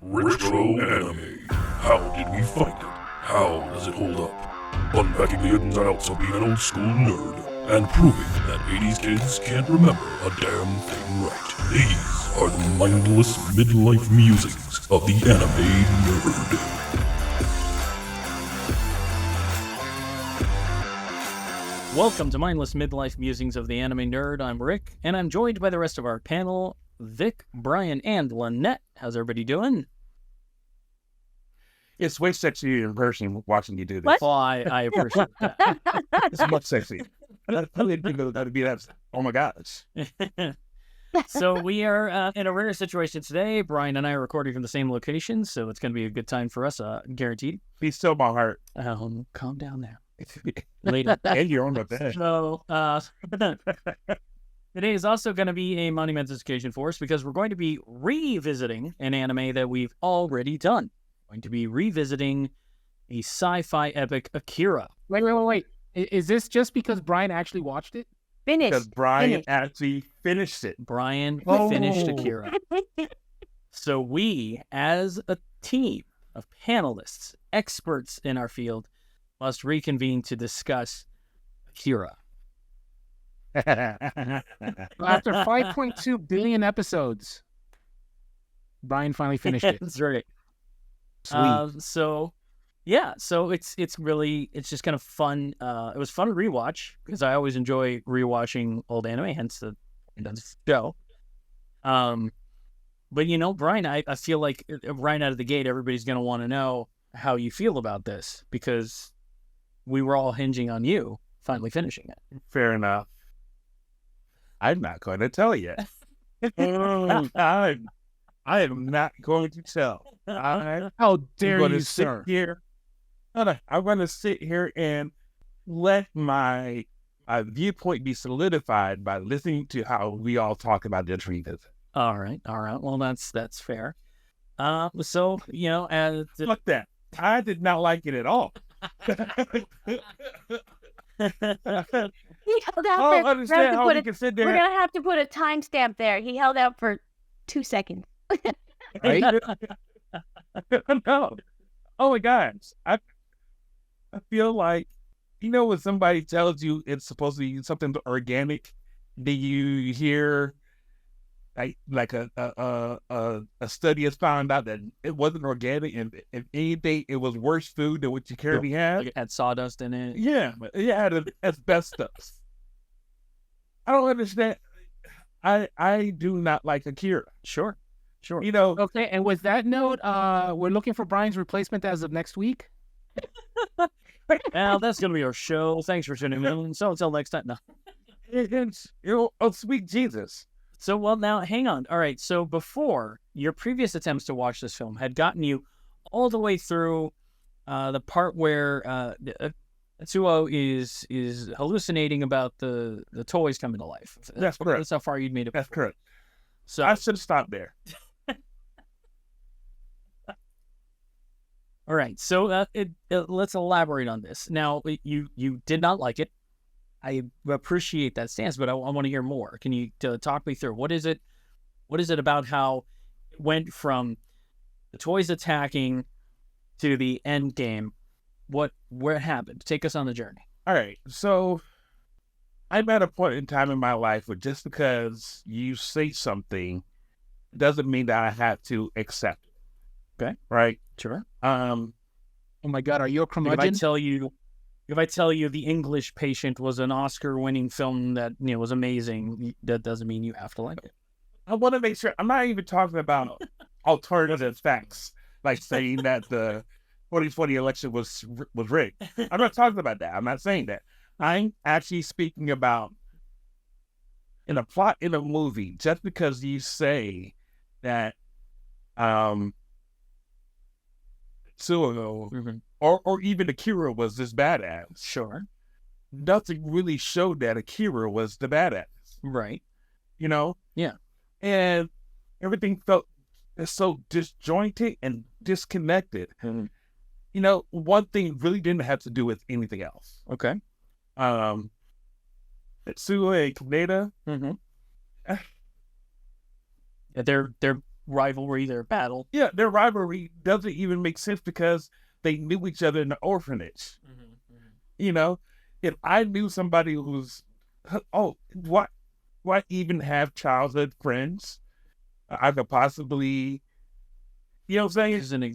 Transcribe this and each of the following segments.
Retro anime. How did we find it? How does it hold up? Unpacking the ins and outs of being an old school nerd and proving that 80s kids can't remember a damn thing right. These are the mindless midlife musings of the anime nerd. Welcome to Mindless Midlife Musings of the Anime Nerd. I'm Rick, and I'm joined by the rest of our panel, Vic, Brian, and Lynette. How's everybody doing? It's way sexier in person watching you do this. What? Well, I appreciate that. It's much sexier. I didn't think that'd be that. Oh my gosh. So we are in a rare situation today. Brian and I are recording from the same location, so it's going to be a good time for us, guaranteed. Be still my heart. Calm down now. Later. And you're on the bed. So, today is also going to be a monumentous occasion for us because we're going to be revisiting an anime that we've already done. We're going to be revisiting the sci-fi epic Akira. Wait. Is this just because Brian actually watched it? Because Finished. Brian actually finished it. Brian Oh. finished Akira. So we, as a team of panelists, experts in our field, must reconvene to discuss Akira. After 5.2 billion episodes, Brian finally finished it. That's right. Sweet. So it's just kind of fun. It was fun to rewatch because I always enjoy rewatching old anime, hence the show. But Brian, I feel like right out of the gate, everybody's going to want to know how you feel about this because we were all hinging on you finally finishing it. Fair enough. I'm not going to tell you. I am not going to tell. How dare going you, to sit sir? here. I'm going to sit here and let my viewpoint be solidified by listening to how we all talk about this revisit. All right. Well, that's fair. So as Fuck that. I did not like it at all. He held out I don't for, understand how you can sit we're there. gonna have to put a timestamp there. He held out for 2 seconds. Right? No. Oh my gosh. I feel like, when somebody tells you it's supposed to be something organic, then you hear like a study has found out that it wasn't organic, and if anything, it was worse food than what you currently have. like it had sawdust in it. Yeah, but it had asbestos. I don't understand. I do not like Akira. Sure. Okay, and with that note, we're looking for Brian's replacement as of next week. Well, that's gonna be our show. Thanks for tuning in. So until next time. No. It's, sweet Jesus. So well, now hang on. All right. So before your previous attempts to watch this film had gotten you all the way through the part where Atsuo is hallucinating about the toys coming to life. That's correct. That's how far you'd made it. That's correct. So I should have stopped there. all right. So let's elaborate on this. Now, you did not like it. I appreciate that stance, but I want to hear more. Can you talk me through what is it? What is it about how it went from the toys attacking to the end game? Where it happened? Take us on the journey. All right. So I'm at a point in time in my life where just because you say something doesn't mean that I have to accept it. Okay. Right? Sure. Oh my God, are you a If I curmudgeon? tell you The English Patient was an Oscar-winning film that was amazing, that doesn't mean you have to like it. I want to make sure I'm not even talking about alternative facts, like saying that the 2020 election was rigged. I'm not talking about that. I'm not saying that. I'm actually speaking about in a plot in a movie, just because you say that Tsuo or even Akira was this badass. Sure. Nothing really showed that Akira was the badass. Right. Yeah. And everything felt so disjointed and disconnected. Mm-hmm. One thing really didn't have to do with anything else. Okay. Tsuo and Kaneda, Mm-hmm. They're rivalry, their battle. Yeah, their rivalry doesn't even make sense because they knew each other in the orphanage. You know, if I knew somebody who's, why even have childhood friends? I could possibly, you know what I'm saying?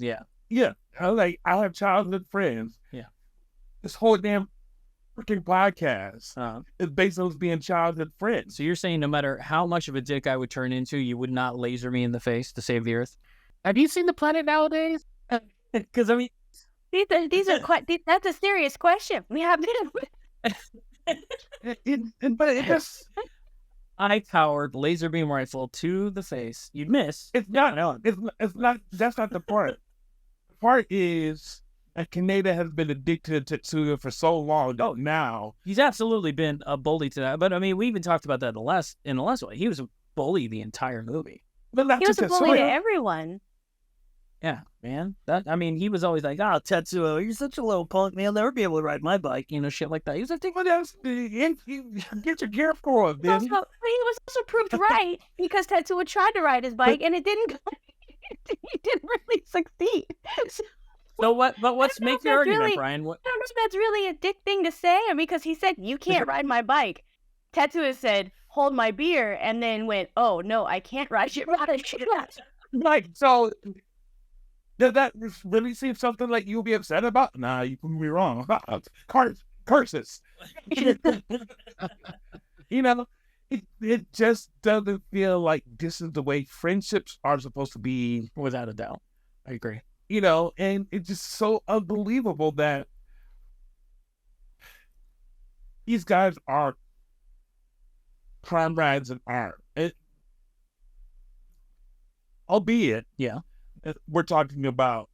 Yeah. I have childhood friends. Yeah. This whole damn freaking podcast is based on us being childhood friends. So you're saying no matter how much of a dick I would turn into, you would not laser me in the face to save the Earth? Have you seen the planet nowadays? Because I mean, these are quite. That's a serious question. We have But it just, high-powered laser beam rifle to the face. You'd miss. it's not. It's not. That's not the part. The part is that Kaneda has been addicted to Tetsuya for so long. Oh, now He's absolutely been a bully to that. But I mean, we even talked about that in the last one. He was a bully the entire movie. but not he was to a bully to Tetsuya. everyone. Yeah, man. He was always like, "Oh, Tetsuo, you're such a little punk, man. I'll never be able to ride my bike." Shit like that. He was like, Well, that's get your gear for it, He was then. also proved right because Tetsuo tried to ride his bike and it didn't. He didn't really succeed. So, "So what? But what's I don't know make if your that's argument, really- Brian? What?" I don't know if that's really a dick thing to say because he said you can't ride my bike. Tetsuo said hold my beer and then went, oh no, I can't ride your bike. Right. So, does that really seem something like you'll be upset about? Nah, you proved me wrong. Curses. You know, it just doesn't feel like this is the way friendships are supposed to be. Without a doubt, I agree. You know, and it's just so unbelievable that these guys are comrades in art. Albeit, Yeah. we're talking about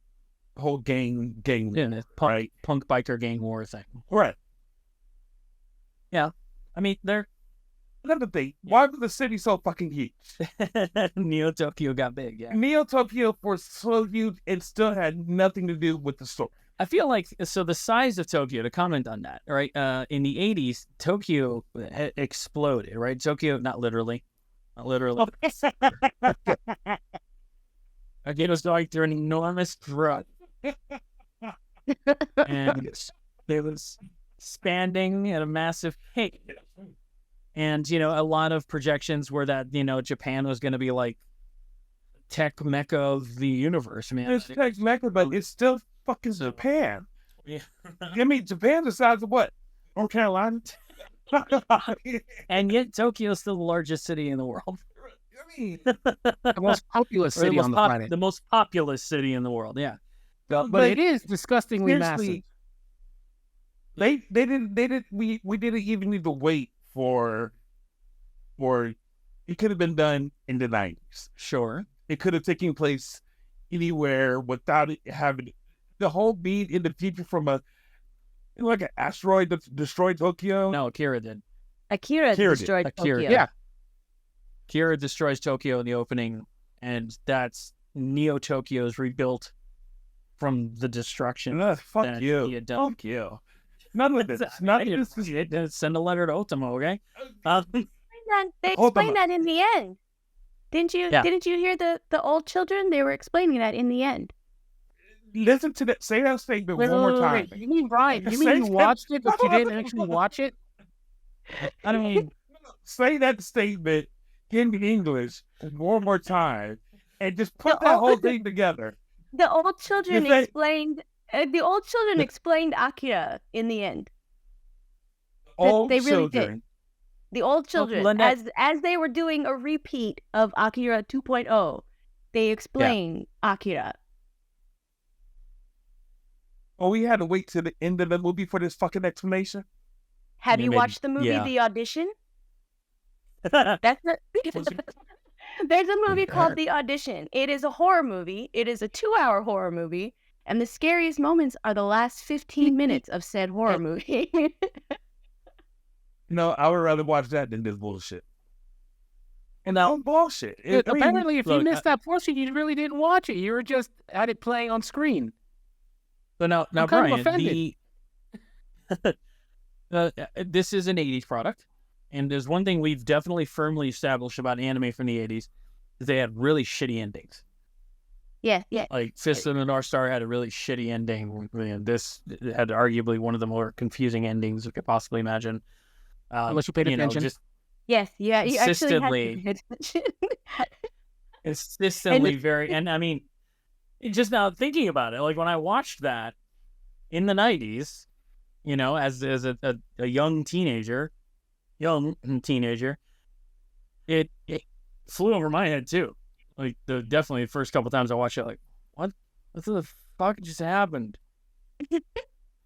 the whole gang, Yeah, the punk biker gang war thing. right? I mean, they're Another thing, why was the city so fucking huge? Neo Tokyo got big. Yeah. Neo Tokyo was so huge and still had nothing to do with the story. I feel like the size of Tokyo, to comment on that, right? In the 80s, Tokyo exploded, right? Tokyo, not literally. It was going through an enormous growth. And it was expanding at a massive pace. And, a lot of projections were that, Japan was going to be like tech mecca of the universe, man. It's tech mecca, but it's still fucking Japan. Yeah. I mean, Japan's the size of what? North Carolina? And yet Tokyo is still the largest city in the world. I mean, The most populous Or the city most on the planet. the most populous city in the world, yeah. But it is disgustingly massive. seriously, we didn't even need to wait for it could have been done in the 90s. Sure. It could have taken place anywhere without it having the whole beat in the future from like an asteroid that destroyed Tokyo. No, Akira did. Akira Akira did. destroyed Akira. Tokyo. Yeah. Akira destroys Tokyo in the opening, and that's Neo Tokyo's rebuilt from the destruction. Fuck that you. he had done. Fuck you. None of this. None of this. Send a letter to Otomo, okay? They Hold them explained that in the end. Didn't you? Yeah. Didn't you hear the old children? They were explaining that in the end. Listen to that. Say that statement Wait, one more wait, time. wait. You mean Brian? You mean you Say- watched it, but you didn't actually watch it? I mean, Say that statement in English one more time, and just put The that old- whole thing together. The old children If they- explained. The old children explained Akira in the end. All they really did. children. The old children, Lynette- as they were doing a repeat of Akira 2.0, they explained Akira. Oh, we had to wait to the end of the movie for this fucking explanation. Have Yeah, you maybe. watched the movie Yeah. The Audition? That's the, There's a movie called The Audition. It is a horror movie. It is a 2-hour horror movie, and the scariest moments are the last 15 minutes of said horror movie. No, I would rather watch that than this bullshit. And Now- now bullshit. I mean, Apparently, if you look, missed that portion, you really didn't watch it. You were just at it playing on screen. so now I'm kind of Brian, this is an 80s product, and there's one thing we've definitely firmly established about anime from the 80s. they had really shitty endings. Yeah, yeah. Like Fist of the North Star had a really shitty ending. This had arguably one of the more confusing endings you could possibly imagine. Unless you paid attention. Just Yes, yeah. You actually have to consistently, pay attention. consistently very. And I mean, just now thinking about it, like when I watched that in the 90s, as a young teenager, it flew over my head too. Like definitely the first couple times I watched it, like what the fuck just happened?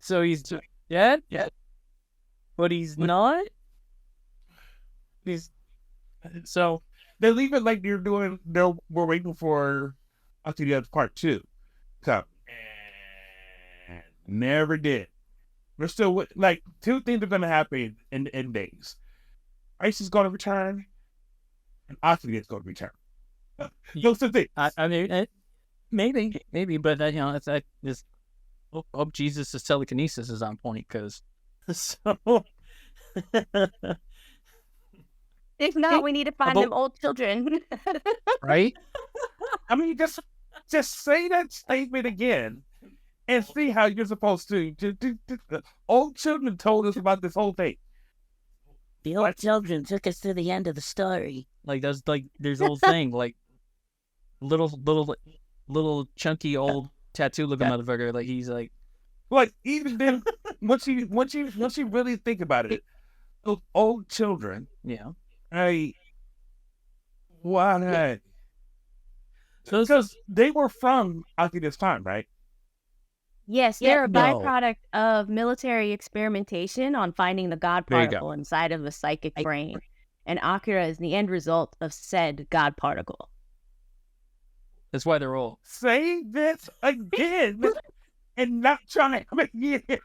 So he's dead, but he's not. So They leave it like we're waiting for Akira part 2 come. And never did. We're still like 2 things are gonna happen in the endings. Ice is gonna return, and Akira is gonna return. Those two things. I mean, maybe, but I just hope Jesus' telekinesis is on point, because so. If not, we need to find them old children. Right? I mean, just say that statement again and see how you're supposed to. Old children told us about this whole thing. The old children took us to the end of the story. Like there's a whole thing, like little chunky old tattoo looking motherfucker. Like he's like even then, once you really think about it, those old children. Yeah. Why? Because they were from Akira's time, right? Yes, they're a byproduct of military experimentation on finding the God particle inside of the psychic brain. And Akira is the end result of said God particle. That's why they're old. Say this again and not try to make it.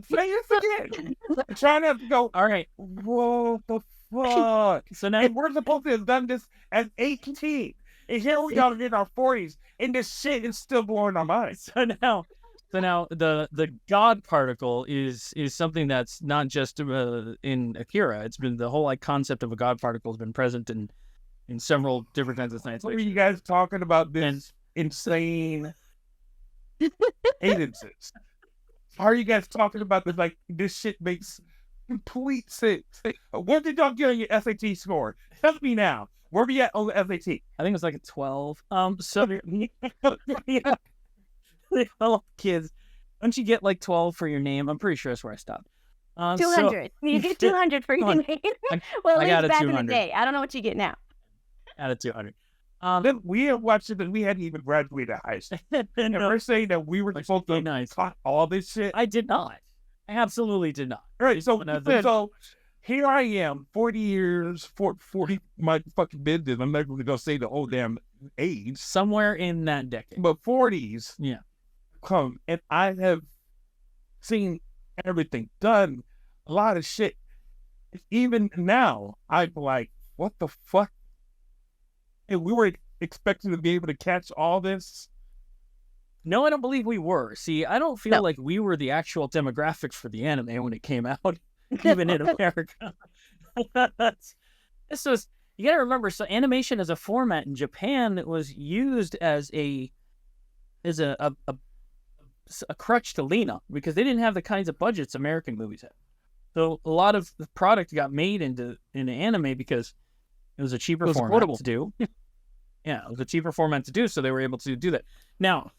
Say this again. Try not to go, all right. What the fuck? So now we're supposed to have done this at 18. And here we are in our 40s, and this shit is still blowing our minds. So now the God particle is something that's not just in Akira. It's been the whole concept of a God particle has been present in several different kinds of science fiction. What are you guys talking about this insane cadences? How are you guys talking about this? Like, this shit makes complete sense. What did y'all get on your SAT score? Tell me now. Where are we at on the SAT? I think it was like a 12. So well, kids, don't you get like 12 for your name? I'm pretty sure that's where I stopped. 200. You get 200 for your name. Well, at least back in the day. I don't know what you get now. Out of 200. Then we had watched it and we hadn't even graduated high school. And we're saying that we were supposed to taught all this shit. I did not. I absolutely did not. All right, so here I am, 40 years, 40 my fucking business. I'm not going to go say the whole damn age. Somewhere in that decade. But 40s come, and I have seen everything, done a lot of shit. Even now, I'm like, what the fuck? And we were expecting to be able to catch all this. No, I don't believe we were. See, I don't feel like we were the actual demographics for the anime when it came out, even in America. This was, you got to remember, so animation as a format in Japan was used as a crutch to lean on, because they didn't have the kinds of budgets American movies had. So a lot of the product got made into anime because it was a cheaper format to do. Yeah, it was a cheaper format to do, so they were able to do that. Now,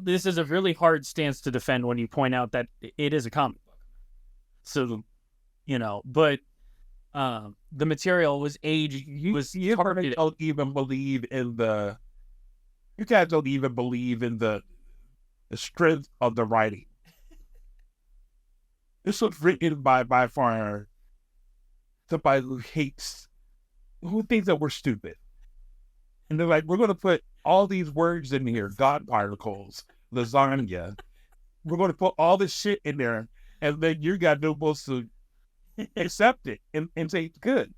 this is a really hard stance to defend when you point out that it is a comic book. So, but the material was aged. You don't even believe in the. You guys don't even believe in the strength of the writing. This was written by far somebody who thinks that we're stupid. And they're like, we're going to put all these words in here, God particles, lasagna. We're going to put all this shit in there, and then you got no supposed to accept it and say it's good.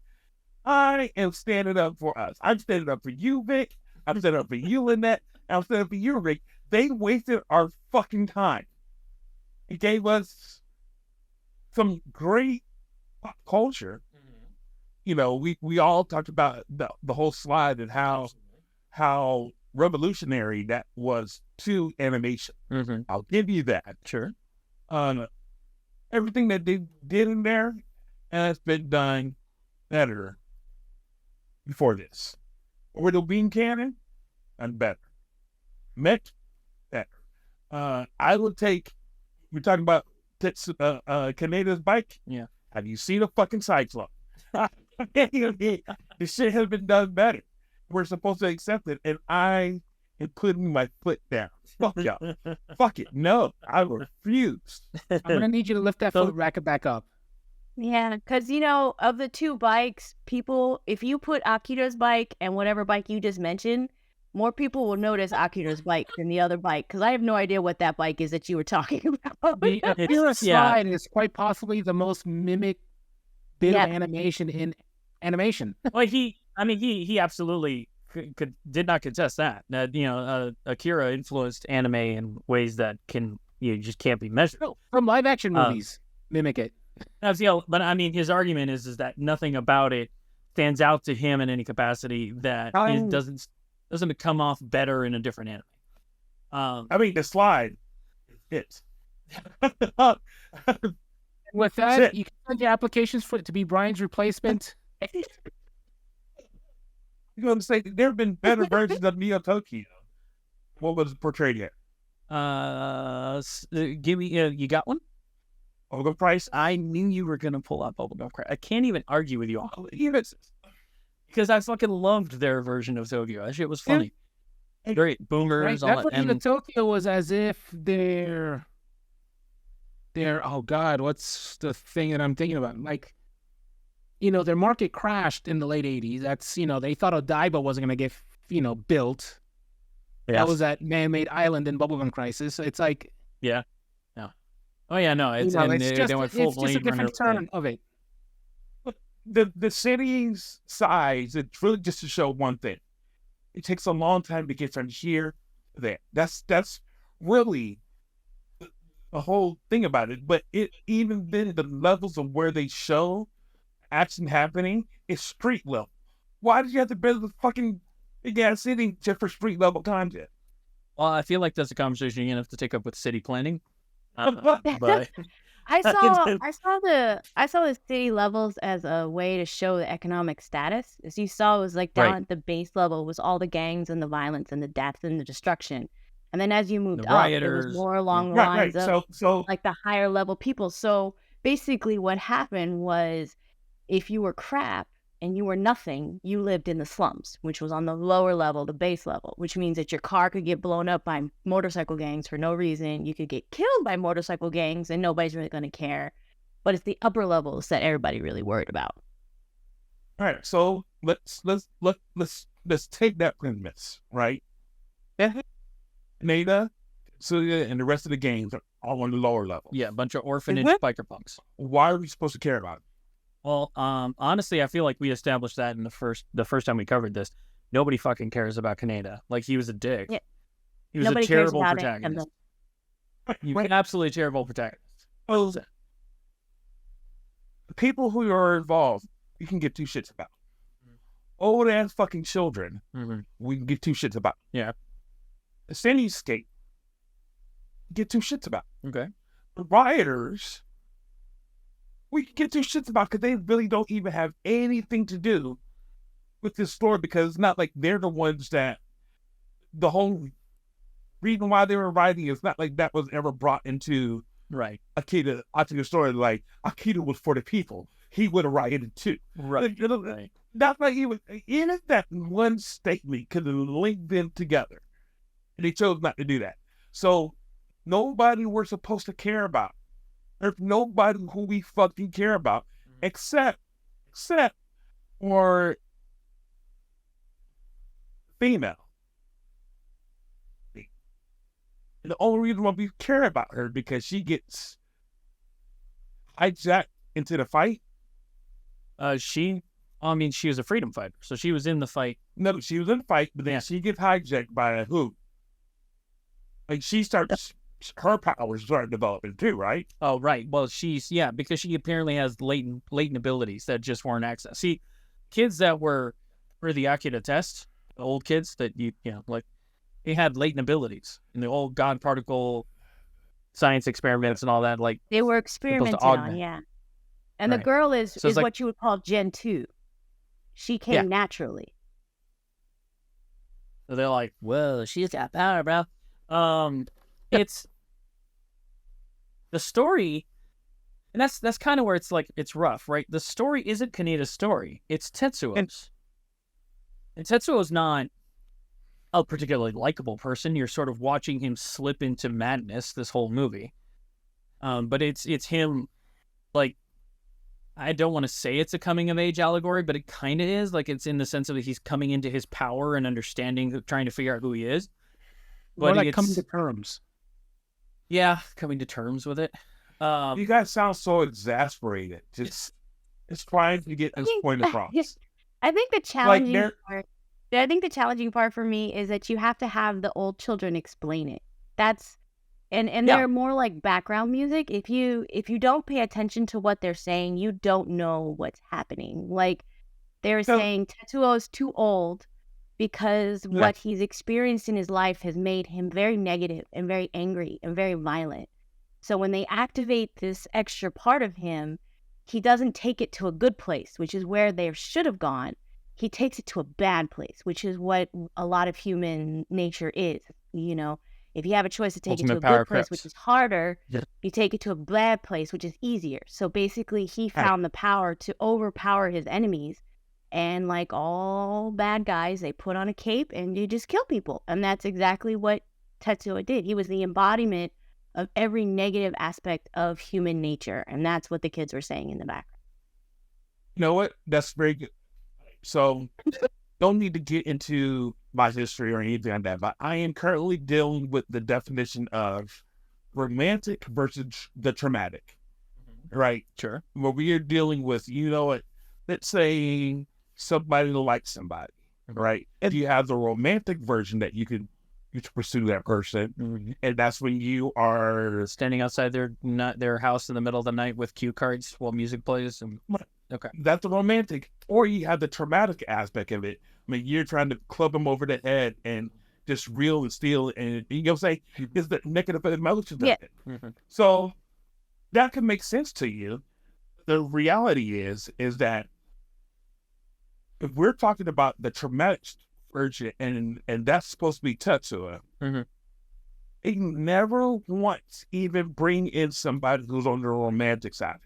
I am standing up for us. I'm standing up for you, Vic. I'm standing up for you, Lynette. I'm standing up for you, Rick. They wasted our fucking time. It gave us some great pop culture. we all talked about the whole slide and how revolutionary that was to animation. Mm-hmm. I'll give you that. Sure. Everything that they did in there has been done better before this. Orbital beam cannon, and better. Mech, better. I would take. We're talking about Kaneda's bike. Yeah. Have you seen a fucking Cyclone? The shit has been done better. We're supposed to accept it, and I am putting my foot down. Fuck y'all. Fuck it. No, I refuse. I'm gonna need you to lift that foot racket back up. Yeah, because of the two bikes, people, if you put Akira's bike and whatever bike you just mentioned, more people will notice Akira's bike than the other bike. Because I have no idea what that bike is that you were talking about. The Akira slide is quite possibly the most mimic bit of animation in animation. Well, he absolutely did not contest that. Akira influenced anime in ways that just can't be measured. No, from live action movies, mimic it. But I mean, his argument is that nothing about it stands out to him in any capacity that it doesn't come off better in a different anime. I mean, the slide, it's. With that, you can send your applications for it to be Brian's replacement. You know what I'm saying? There have been better versions of Neo Tokyo. What was portrayed here? Give me. You got one? Bubblegum Price. I knew you were gonna pull up Bubblegum Price. I can't even argue with you on it. Because I fucking loved their version of Tokyo. That shit was funny. Yeah. Great boomers. Right. That version of Tokyo was as if they're oh god, what's the thing that I'm thinking about? Like, their market crashed in the late 80s. That's they thought Odaiba wasn't gonna get built. Yes. That was that man-made island in Bubblegum Crisis. It's like Oh yeah, no, it's just a different turn of it. The city's size, it's really just to show one thing. It takes a long time to get from here to there. That's really the whole thing about it. But even then, the levels of where they show action happening is street level. Why did you have to build the fucking big ass city just for street level content? Well, I feel like that's a conversation you're gonna have to take up with city planning. But I saw the city levels as a way to show the economic status. As you saw, it was like down at the base level was all the gangs and the violence and the death and the destruction. And then as you moved up, it was more along the lines of like the higher level people. So basically what happened was if you were crap and you were nothing, you lived in the slums, which was on the lower level, the base level, which means that your car could get blown up by motorcycle gangs for no reason. You could get killed by motorcycle gangs and nobody's really going to care. But it's the upper levels that everybody really worried about. All right, so let's take that premise, right? Nada, Celia, and the rest of the gangs are all on the lower level. Yeah, a bunch of orphanage biker punks. Why are we supposed to care about it? Well, honestly, I feel like we established that in the first time we covered this. Nobody fucking cares about Kaneda. Like, he was a dick. Yeah. He was a terrible protagonist. Absolutely terrible protagonist. Well, the people who are involved, you can get two shits about. Old ass fucking children, we can get two shits about. Yeah. The cityscape, get two shits about. Okay. The rioters, we can get two shits about because they really don't even have anything to do with this story because it's not like they're the ones that the whole reason why they were writing is not like that was ever brought into Akira's story. Like Akira was for the people. He would have rioted too. Right. That's not even that one statement could have linked them together. And they chose not to do that. So nobody we're supposed to care about. There's nobody who we fucking care about except for female. And the only reason why we care about her because she gets hijacked into the fight. She was a freedom fighter, so she was in the fight. No, she was in the fight, but then she gets hijacked by who? Like her powers start developing too, right? Oh, right. Well, because she apparently has latent abilities that just weren't accessed. See, kids that were for the Akira test, the old kids that like they had latent abilities in the old God particle science experiments and all that. Like They were supposed to experimented on, augment. yeah. And the Right. girl is So it's like, what you would call Gen 2. She came Yeah. naturally. so they're like, Whoa, she's got power, bro. it's the story, and that's kind of where it's like it's rough, right? The story isn't Kaneda's story; it's Tetsuo's. And Tetsuo's not a particularly likable person. You're sort of watching him slip into madness this whole movie. But it's him, like, I don't want to say it's a coming of age allegory, but it kind of is. Like, it's in the sense of he's coming into his power and understanding, trying to figure out who he is. Or But like it's, coming to terms. yeah, coming to terms with it. You guys sound so exasperated. Just trying to get this point across. I think the challenging there- part. I think the challenging part for me is that you have to have the old children explain it. That's and Yeah. they're more like background music. If you don't pay attention to what they're saying, you don't know what's happening. Like they're So- saying Tetsuo is too old because Yeah. what he's experienced in his life has made him very negative and very angry and very violent. So when they activate this extra part of him, he doesn't take it to a good place, which is where they should have gone. He takes it to a bad place, which is what a lot of human nature is. You know, if you have a choice to take it to Ultimate a power good place, creeps. which is harder, Yeah. you take it to a bad place, which is easier. So basically, he found the power to overpower his enemies. And like all bad guys, they put on a cape and you just kill people. And that's exactly what Tetsuo did. He was the embodiment of every negative aspect of human nature. And that's what the kids were saying in the background. You know what? That's very good. So, don't need to get into my history or anything like that, but I am currently dealing with the definition of romantic versus the traumatic, right? Sure. Where we are dealing with, let's say somebody likes somebody, right? And you have the romantic version that you can pursue that person, and that's when you are Standing outside their house in the middle of the night with cue cards while music plays. And okay. that's the romantic, or you have the traumatic aspect of it. I mean, you're trying to club them over the head and just reel and steal, and say is the negative emotions Yeah. of it. So that can make sense to you. The reality is that if we're talking about the traumatic version, and that's supposed to be Tetsuo, it never once even bring in somebody who's on the romantic side.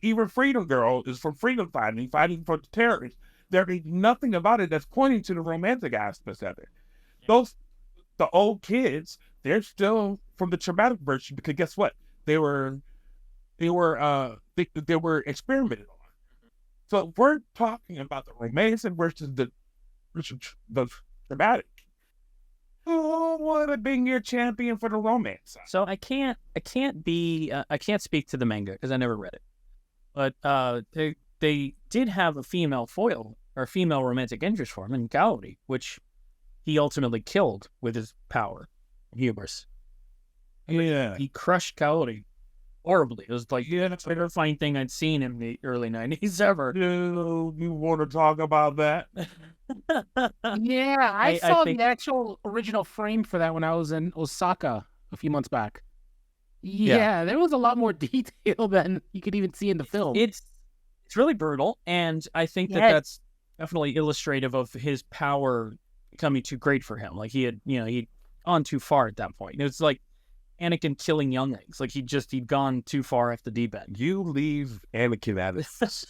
Even Freedom Girl is from freedom fighting for the terrorists. There is nothing about it that's pointing to the romantic aspects of it. The old kids, they're still from the traumatic version, because guess what? They were experimented on. So if we're talking about the romantic versus the traumatic, who would have been your champion for the romance side? So I can't speak to the manga because I never read it. But they did have a female foil or female romantic interest for him in Kaori, which he ultimately killed with his power and hubris. Yeah. He crushed Kaori horribly. It was like the most terrifying thing I'd seen in the early 90s ever. Do you want to talk about that? Yeah, I I saw think- the actual original frame for that when I was in Osaka a few months back. Yeah, there was a lot more detail than you could even see in the film. It's really brutal, and I think that Yes. that's definitely illustrative of his power becoming too great for him. Like he'd gone too far at that point. It was like Anakin killing younglings. Like he'd gone too far off the deep end. You leave Anakin out of this.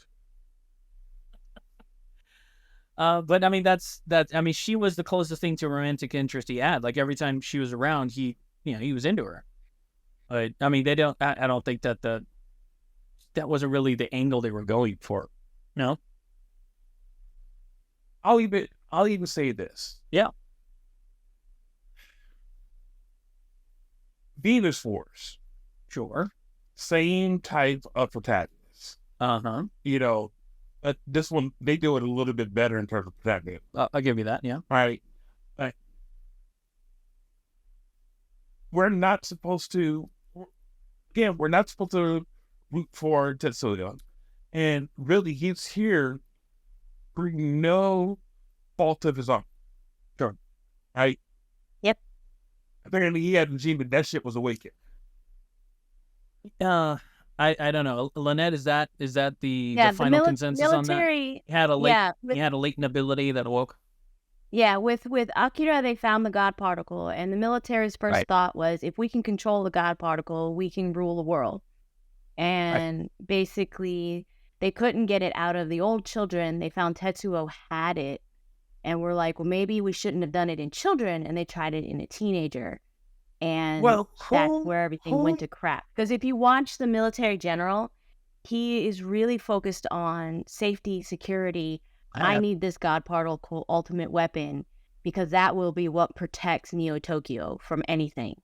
But I mean, she was the closest thing to romantic interest he had. Like every time she was around, he was into her. But I mean, I don't think that that wasn't really the angle they were going for. No. I'll even say this. Yeah. Venus Force, Sure. same type of protagonist. Uh-huh. But this one, they do it a little bit better in terms of protagonist. I'll give you that. Yeah. Right? We're not supposed to root for Tetsuya. And really, he's here through no fault of his own. Sure. Right? Yep. Apparently he had a gene, but that shit was awakened. I don't know. Lynette, is that the Yeah, final consensus on that? military. He had a Yeah, latent ability that awoke. yeah. With Akira, they found the God particle, and the military's first thought was, if we can control the God particle, we can rule the world. And basically, they couldn't get it out of the old children. They found Tetsuo had it, and were like, well, maybe we shouldn't have done it in children, and they tried it in a teenager. And that's where everything went to crap. Because if you watch the military general, he is really focused on safety, security. I need this God particle ultimate weapon because that will be what protects Neo Tokyo from anything.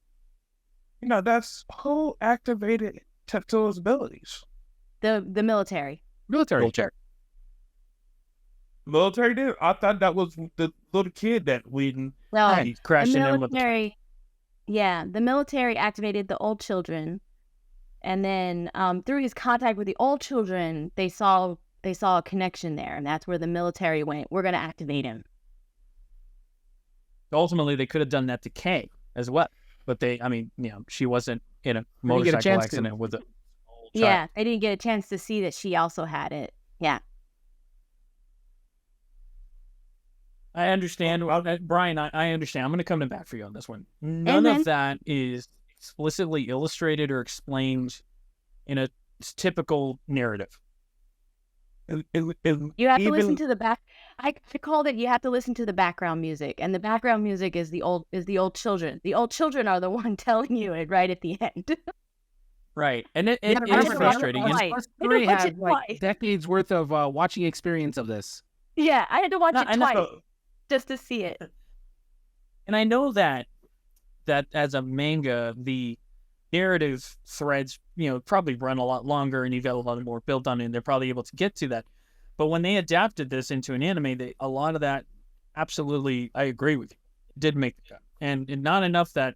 That's who activated Tetsuo's abilities. The military. Military did. I thought that was the little kid that we crashed the in with military. Yeah, the military activated the old children, and then through his contact with the old children, they saw a connection there, and that's where the military went. We're going to activate him. Ultimately, they could have done that to Kay as well, but she wasn't in a motorcycle accident with a old child. Yeah, they didn't get a chance to see that she also had it. Yeah. I understand. Brian, I understand. I'm going to come back for you on this one. None of that is explicitly illustrated or explained in a typical narrative. You have to listen to the back. I called it. You have to listen to the background music, and the background music is the old children. The old children are the one telling you it right at the end. Right, and it is frustrating. Three had decades worth of watching experience of this. Yeah, I had to watch it twice just to see it. And I know that as a manga, the narrative threads, probably run a lot longer, and you've got a lot more built on it, and they're probably able to get to that. But when they adapted this into an anime, a lot of that, absolutely, I agree with you, did make the cut. And not enough that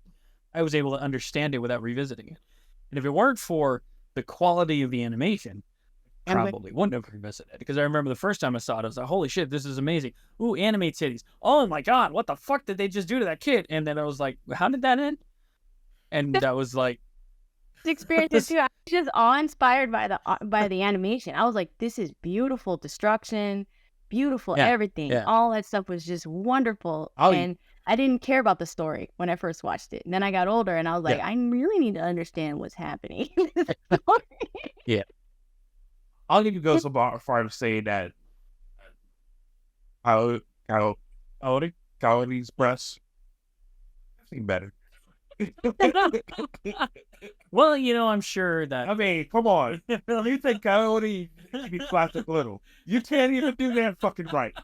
I was able to understand it without revisiting it. And if it weren't for the quality of the animation, probably wouldn't have revisited it, because I remember the first time I saw it, I was like, holy shit, this is amazing. Ooh, anime titties. Oh my god, what the fuck did they just do to that kid? And then I was like, how did that end? And that was like... experience too. I was just awe-inspired by the animation. I was like, this is beautiful destruction, beautiful everything. Yeah. All that stuff was just wonderful. And I didn't care about the story when I first watched it. And then I got older and I was like, I really need to understand what's happening in this story. Yeah. I'll even go so far to say that Kaori's breasts seem better. Well, I'm sure that... I mean, come on. You think Kaori should be plastic little. You can't even do that fucking right.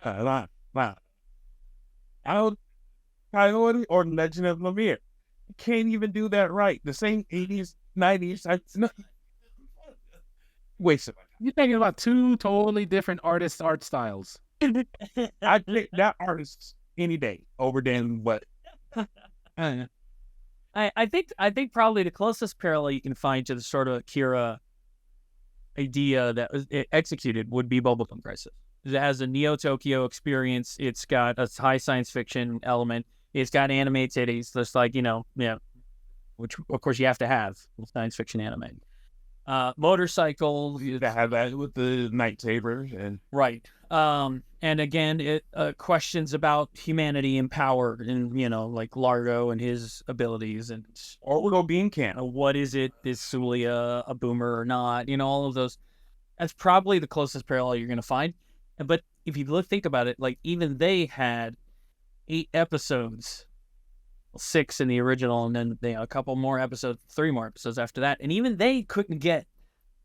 Wow. Coyote or Legend of Lemire. You can't even do that right. The same 80s, 90s. Waste of my time. You're thinking about two totally different art styles. I'd pick that artist any day over than what. I think probably the closest parallel you can find to the sort of Akira idea that was executed would be Bubblegum Crisis. It has a Neo Tokyo experience. It's got a high science fiction element. It's got anime titties, just like, which of course you have to have science fiction anime. Motorcycle. You have that with the lightsaber and right. And again, it questions about humanity and power, and like Largo and his abilities, and Orbital Beam Camp. What is it? Is Sulia a boomer or not? All of those. That's probably the closest parallel you're going to find. But if you think about it, like even they had 8 episodes, 6 in the original, and then a couple more episodes, 3 more episodes after that, and even they couldn't get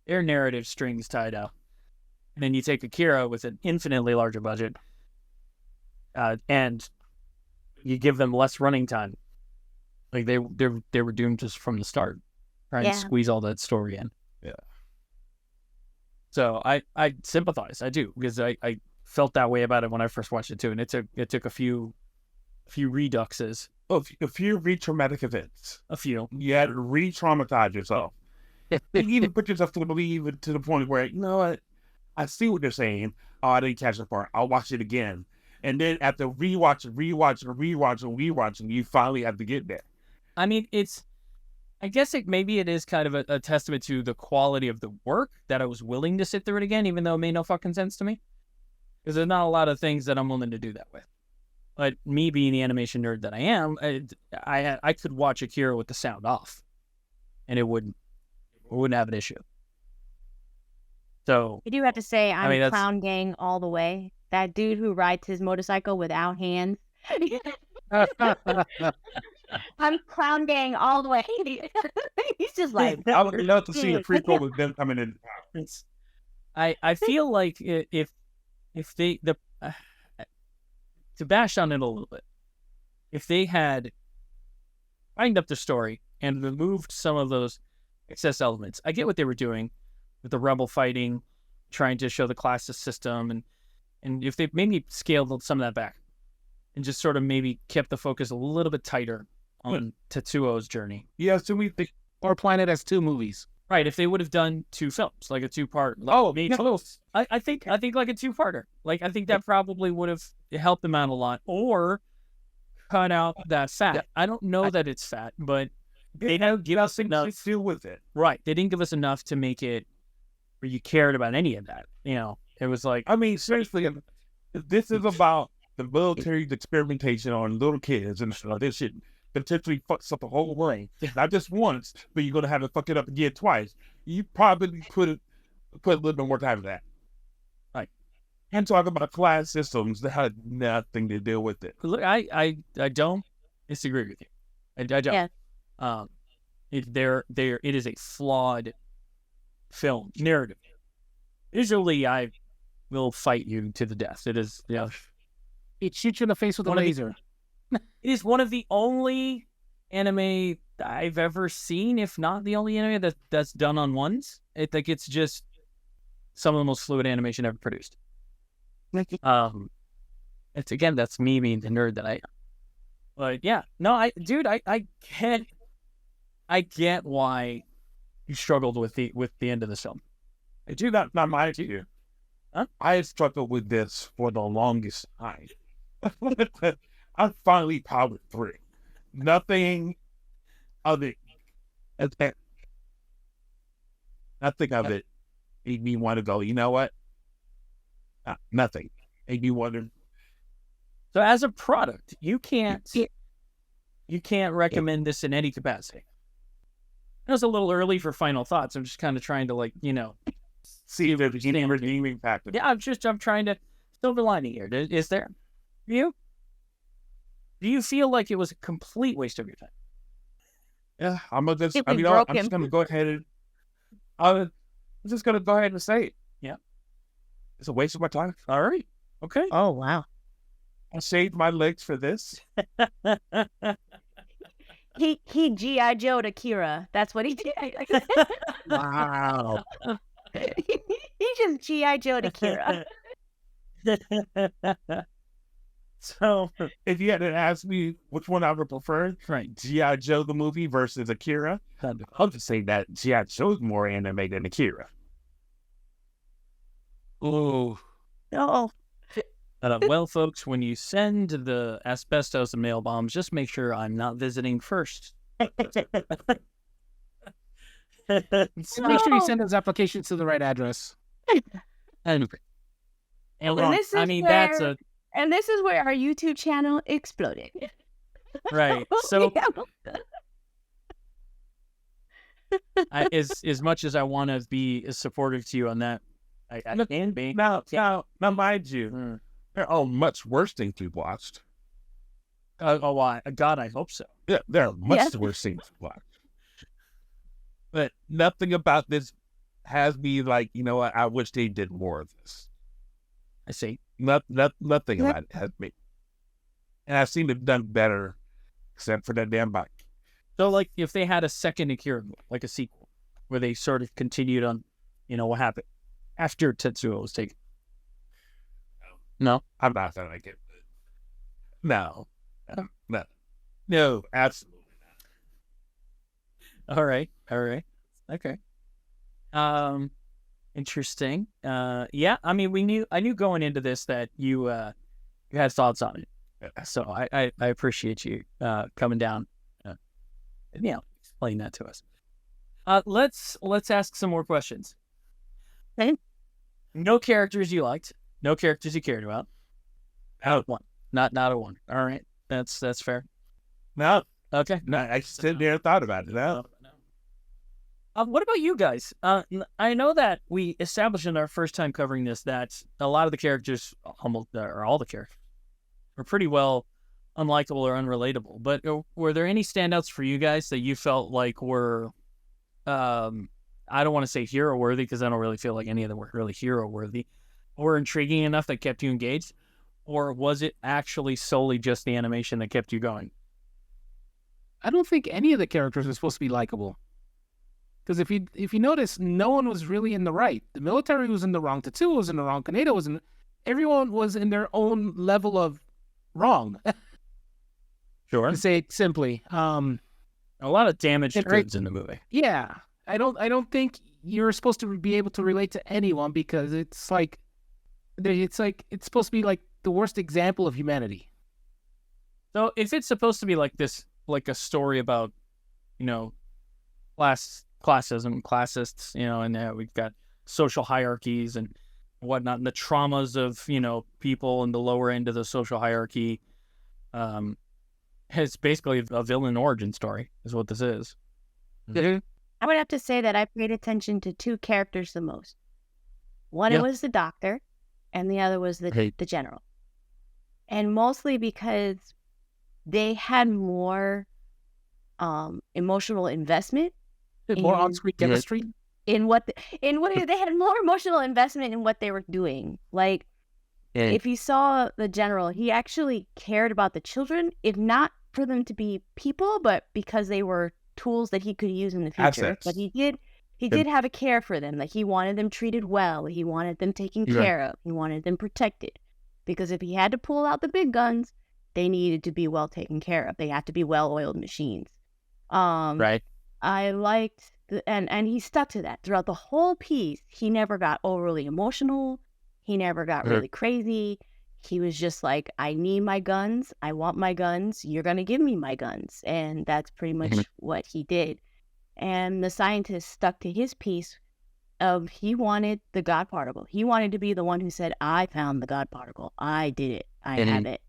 their narrative strings tied up. And then you take Akira with an infinitely larger budget, and you give them less running time. Like they were doomed just from the start, trying to squeeze all that story in. Yeah. So I sympathize. I do, because I felt that way about it when I first watched it too, and it took a few reduxes. A few re-traumatic events. A few. You had to re-traumatize yourself. You even put yourself to believe it to the point where, you know what, I see what they're saying. Oh, I didn't catch the part. I'll watch it again. And then after rewatching, you finally have to get there. I mean, I guess maybe it is kind of a testament to the quality of the work that I was willing to sit through it again, even though it made no fucking sense to me. Because there's not a lot of things that I'm willing to do that with. But me being the animation nerd that I am, I could watch Akira with the sound off, and it wouldn't have an issue. So I do have to say, I'm mean, that's- Clown Gang all the way. That dude who rides his motorcycle without hands. I'm Clown Gang all the way. He's just like, I would love to see a prequel with them coming in. I feel like if they to bash on it a little bit, if they had tightened up the story and removed some of those excess elements, I get what they were doing with the rebel fighting, trying to show the classist system, and if they maybe scaled some of that back and just sort of maybe kept the focus a little bit tighter on Tetsuo's journey. Yeah, so we think. Or Planet as 2 movies. Right, if they would have done 2 films, like a 2-part. I think like a 2-parter. Like, I think that probably would have helped them out a lot. Or cut out that fat. Yeah. I don't know that it's fat, but they don't give us enough. Deal with it. Right, they didn't give us enough to make it where you cared about any of that. You know, it was like, I mean, seriously, this is about the military's experimentation on little kids and this shit potentially fucks up the whole world. Not just once, but you're gonna have to fuck it up again twice. You probably put a little bit more time to that. Right. And talk about class systems that had nothing to do with it. look, I don't disagree with you. I don't. Yeah. It is a flawed film narrative. Visually, I will fight you to the death. It is, yeah. It shoots you in the face with a One of the- laser. It is one of the only anime I've ever seen, if not the only anime that's done on ones. It's just some of the most fluid animation ever produced. That's me being the nerd that I am. But yeah, no, I get why you struggled with the end of the film. I do not mind you. Huh? I have struggled with this for the longest time. I finally powered through. Nothing of it. Nothing of it made me want to go, you know what? Nothing. Made me want to. So as a product, you can't recommend this in any capacity. It was a little early for final thoughts. I'm just kind of trying to See if there's any redeeming factor. yeah, I'm trying to silver lining here. Is there? You? Do you feel like it was a complete waste of your time? Yeah, I'm just If we I'm broke just him. gonna go ahead and I'm just gonna go ahead and say it. Yeah. It's a waste of my time. All right. Okay. Oh, wow. I shaved my legs for this. he G.I. Joe'd Akira. That's what he did. Wow. he just G.I. Joe'd Akira. So, If you had to ask me which one I would prefer, right. G.I. Joe the movie versus Akira, I'll just say that G.I. Joe's more anime than Akira. Ooh. No. Well, folks, when you send the asbestos and mail bombs, just make sure I'm not visiting first. Make sure you send those applications to the right address. And this is I mean, that's where- And this is where our YouTube channel exploded. right. So, as much as I want to be as supportive to you on that, I can be. Now, mind you, there are much worse things we've watched. God, I hope so. Yeah, there are much Yes. worse things we've watched. But nothing about this has me like, you know what, I wish they did more of this. I see. Nothing about it has me. And I've seen it done better, except for that damn bike. So, like, if they had a second Akira, like a sequel, where they sort of continued on, what happened after Tetsuo was taken. No? I'm not gonna like it. No, absolutely. All right. Okay. Interesting. Yeah, I mean, I knew going into this that you had thoughts on it. So I appreciate you coming down, explain that to us. Let's ask some more questions. Okay. No characters you liked. No characters you cared about. Out of one. Not a one. All right. That's fair. No, Okay. no, I just sat there and thought about it. No. What about you guys? I know that we established in our first time covering this that a lot of the characters, almost or all the characters, were pretty well unlikable or unrelatable. But were there any standouts for you guys that you felt like were, I don't want to say hero worthy because I don't really feel like any of them were really hero worthy, or intriguing enough that kept you engaged? Or was it actually solely just the animation that kept you going? I don't think any of the characters are supposed to be likable. Because if you notice, no one was really in the right. The military was in the wrong. Tetsuo was in the wrong. Kaneda was in. Everyone was in their own level of wrong. Sure. To say it simply. A lot of damaged goods in the movie. Yeah, I don't think you're supposed to be able to relate to anyone because it's supposed to be like the worst example of humanity. So if it's supposed to be like this, like a story about, classism, classists, and we've got social hierarchies and whatnot, and the traumas of, people in the lower end of the social hierarchy, it's basically a villain origin story is what this is. Mm-hmm. I would have to say that I paid attention to two characters the most. One it was the doctor, and the other was the general. And mostly because they had more emotional investment, more on-screen chemistry. They had more emotional investment in what they were doing. Like, if you saw the general, he actually cared about the children, if not for them to be people, but because they were tools that he could use in the future. Assets. But he did have a care for them. Like, he wanted them treated well. He wanted them taken care of. He wanted them protected. Because if he had to pull out the big guns, they needed to be well taken care of. They had to be well-oiled machines. Right. I liked and he stuck to that throughout the whole piece. He never got overly emotional. He never got really crazy. He was just like, I need my guns. I want my guns. You're going to give me my guns. And that's pretty much what he did. And the scientist stuck to his piece of he wanted the God particle. He wanted to be the one who said, I found the God particle. I did it. I have it.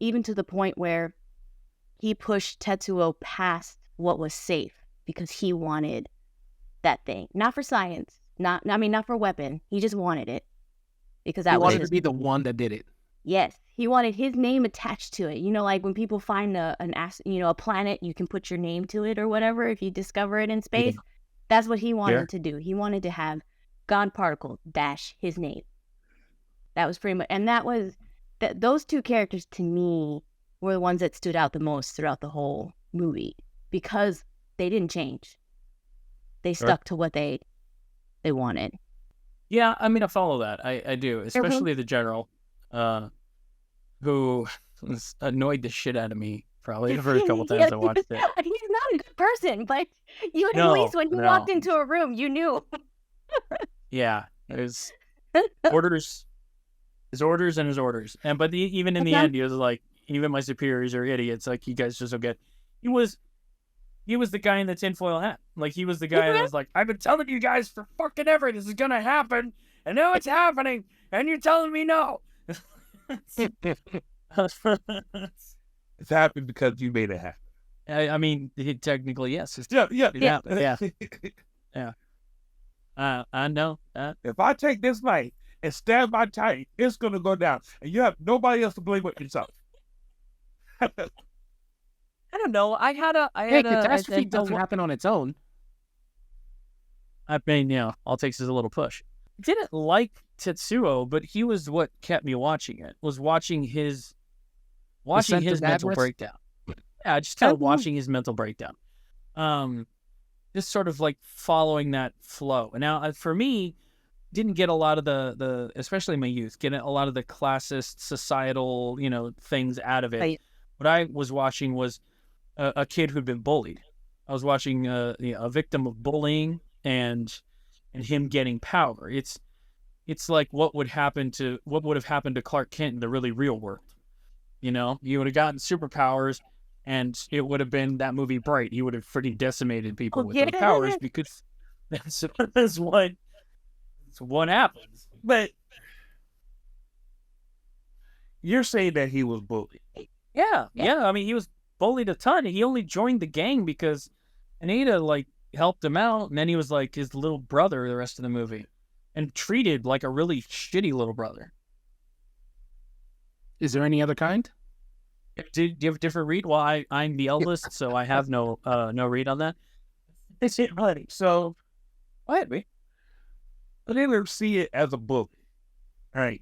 Even to the point where he pushed Tetsuo past what was safe because he wanted that thing. Not for science. Not for weapon. He just wanted it. Because that he was wanted to be the one that did it. Yes. He wanted his name attached to it. Like when people find a planet, you can put your name to it or whatever if you discover it in space. Yeah. That's what he wanted to do. He wanted to have God particle - his name. That was pretty much, and those two characters to me were the ones that stood out the most throughout the whole movie because they didn't change. They stuck to what they wanted. Yeah, I mean, I follow that. I do, especially the general, who annoyed the shit out of me probably the first couple times I watched it. He's not a good person, but at least when he walked into a room, you knew. Yeah, his orders, and his orders, but even in the end, he was like, even my superiors are idiots. Like, you guys just don't get. He was the guy in the tinfoil hat. Like, he was the guy that was like, I've been telling you guys for fucking ever this is gonna happen, and now it's happening, and you're telling me no. It's happened because you made it happen. I mean, technically, yes. Yeah. I know. If I take this knife and stab my tie, it's gonna go down, and you have nobody else to blame but yourself. I don't know. Catastrophe doesn't happen on its own. I mean, all it takes is a little push. I didn't like Tetsuo, but he was what kept me watching it. Was watching his mental breakdown. Yeah, just kind of watching his mental breakdown. Just sort of like following that flow. And now, for me, didn't get a lot of the especially in my youth, getting a lot of the classist societal, things out of it. Right. What I was watching was a kid who'd been bullied. I was watching a victim of bullying and and him getting power. It's like what would have happened to Clark Kent in the really real world. You know, he would have gotten superpowers, and it would have been that movie Bright. He would have freaking decimated people with those powers because that's what happens. But you're saying that he was bullied. Yeah. I mean, he was bullied a ton. He only joined the gang because Anita like helped him out, and then he was like his little brother the rest of the movie, and treated like a really shitty little brother. Is there any other kind? Do you have a different read? Well, I'm the eldest, so I have no read on that. It's it buddy. So Go ahead, me. I didn't see it as a bully. All right.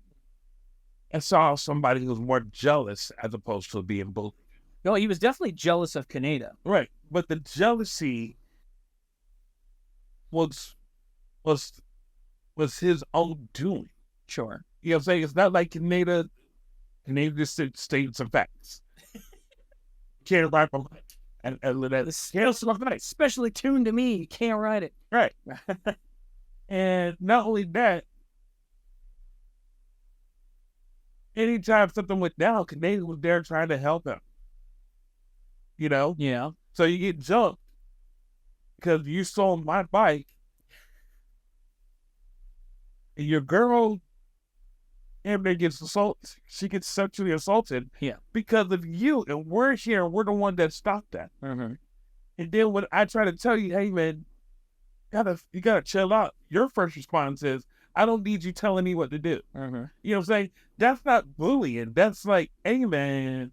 I saw somebody who was more jealous as opposed to being bullied. No, he was definitely jealous of Kaneda. Right. But the jealousy was his own doing. Sure. You know what I'm saying? It's not like Kaneda just stated some facts. Can't write from and let that scale some facts. Especially tuned to me. You can't write it. Right. And not only that, anytime something went down, Kaneda was there trying to help him. You know? Yeah. So you get jumped because you stole my bike. And your girl Amber gets assaulted. She gets sexually assaulted because of you. And we're here. We're the one that stopped that. Mm-hmm. And then when I try to tell you, hey, man, you gotta chill out. Your first response is, I don't need you telling me what to do. Mm-hmm. You know what I'm saying? That's not bullying. That's like, hey, man,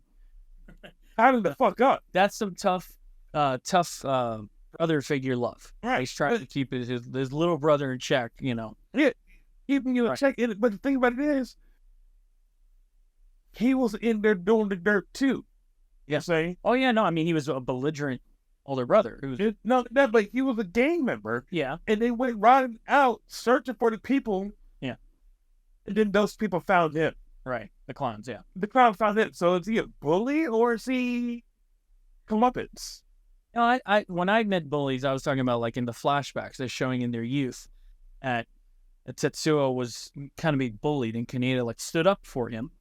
how did the fuck up? That's some tough brother figure love. Right. He's trying to keep his little brother in check, you know. Yeah. Keeping you in check. But the thing about it is, he was in there doing the dirt too. You know what I'm saying? Oh, yeah, no, I mean, he was a belligerent older brother. But he was a gang member. Yeah. And they went riding out searching for the people. Yeah. And then those people found him. Right. The clowns, yeah. The clown found him. So is he a bully or is he comeuppance? No, when I met bullies, I was talking about like in the flashbacks they're showing in their youth at Tetsuo was kind of being bullied and Kaneda like stood up for him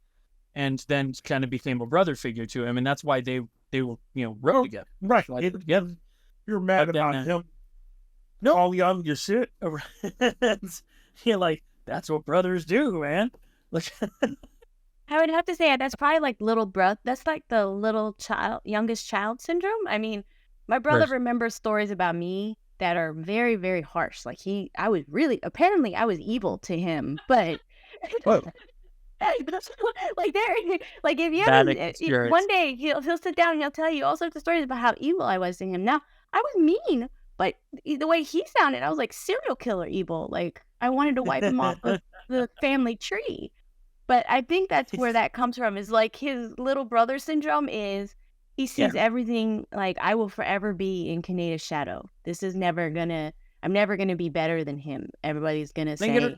and then kind of became a brother figure to him. And that's why they were, wrote together. Right. Together. You're mad about him. No. All on your shit. You're like, that's what brothers do, man. Like, I would have to say that's probably like little brother. That's like the little child, youngest child syndrome. I mean, my brother remembers stories about me that are very, very harsh. Like I was evil to him, but like if you haven't, one day he'll sit down and he'll tell you all sorts of stories about how evil I was to him. Now I was mean, but the way he sounded, I was like serial killer evil. Like I wanted to wipe him off the family tree. But I think that's where that comes from. Is like his little brother syndrome is. He sees everything like I will forever be in Kaneda's shadow. I'm never gonna be better than him. Everybody's gonna say.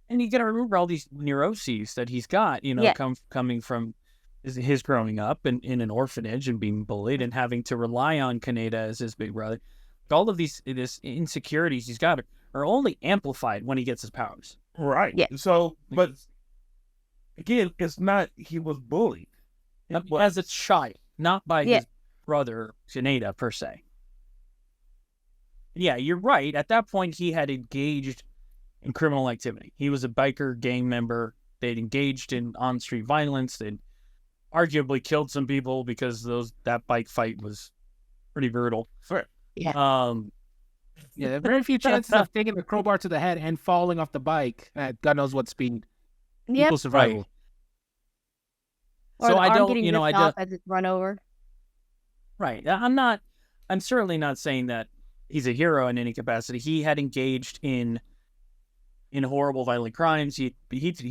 And you gotta remember all these neuroses that he's got, coming from his growing up in an orphanage and being bullied and having to rely on Kaneda as his big brother. All of these insecurities he's got are only amplified when he gets his powers. Right. Yeah. So, but again, it's not he was bullied. As a child. Not by his brother, Kaneda, per se. Yeah, you're right. At that point, he had engaged in criminal activity. He was a biker gang member. They'd engaged in on-street violence. They'd arguably killed some people because that bike fight was pretty brutal. Sure. Yeah. There are very few chances of taking a crowbar to the head and falling off the bike at God knows what speed. People survival. Right. Or so the I arm don't, getting ripped off as it's run over. Right. I'm certainly not saying that he's a hero in any capacity. He had engaged in horrible violent crimes. He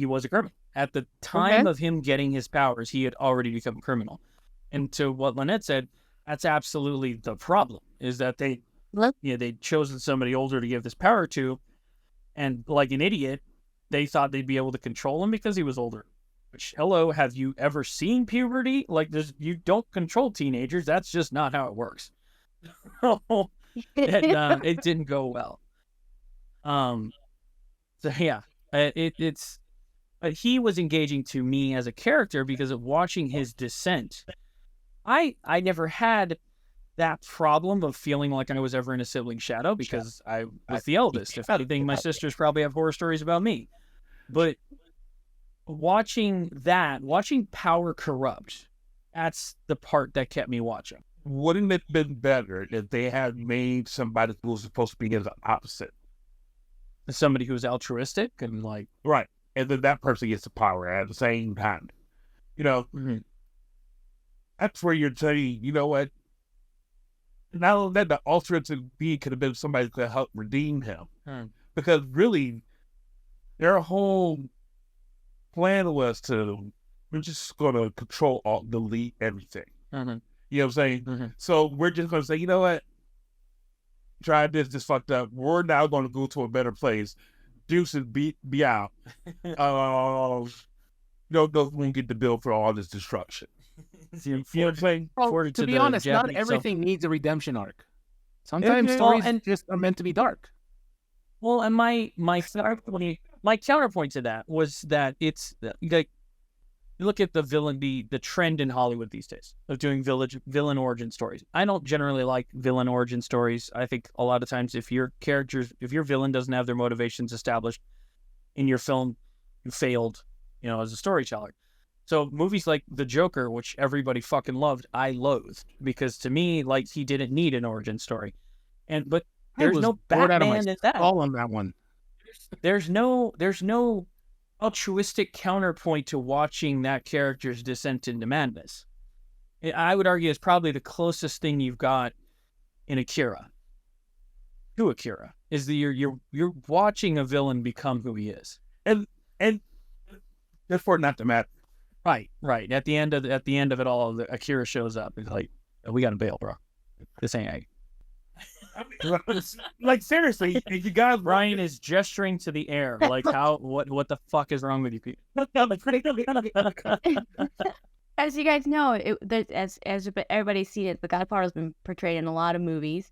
was a criminal. At the time of him getting his powers, he had already become a criminal. And to what Lynette said, that's absolutely the problem, is that they'd chosen somebody older to give this power to, and like an idiot, they thought they'd be able to control him because he was older. Which, hello, have you ever seen puberty? Like, you don't control teenagers. That's just not how it works. It didn't go well. So yeah, it's but he was engaging to me as a character because of watching his descent. I never had that problem of feeling like I was ever in a sibling shadow because I was the eldest. If anything, my sisters probably have horror stories about me. But watching power corrupt, that's the part that kept me watching. Wouldn't it have been better if they had made somebody who was supposed to be the opposite? Somebody who's altruistic and like Right. And then that person gets the power at the same time. You know, that's where you're saying, you know what? Not only that, the alternative being could have been somebody who could help redeem him. Because really, their whole plan was we're just going to control, alt, delete everything. You know what I'm saying? So we're just going to say, you know what? Try this fucked up. We're now going to go to a better place. Deuces be out. We get the bill for all this destruction. You know what I'm saying? Well, to be honest, not everything needs a redemption arc. Sometimes stories just are meant to be dark. Well, and my counterpoint to that was that it's like you look at the trend in Hollywood these days of doing villain origin stories. I don't generally like villain origin stories. I think a lot of times if your villain doesn't have their motivations established in your film, you failed, as a storyteller. So movies like The Joker, which everybody fucking loved, I loathed because to me, like, he didn't need an origin story. But there's no Batman in that. All on that one. There's no altruistic counterpoint to watching that character's descent into madness. I would argue it's probably the closest thing you've got in Akira. To Akira is that you're watching a villain become who he is, and just for it not to matter. Right. At the end of it all, Akira shows up. He's like, "We got to bail, bro. This ain't." Like seriously, you guys. Ryan is gesturing to the air, like what the fuck is wrong with you people? As you guys know, as everybody's seen it, the Godfather has been portrayed in a lot of movies.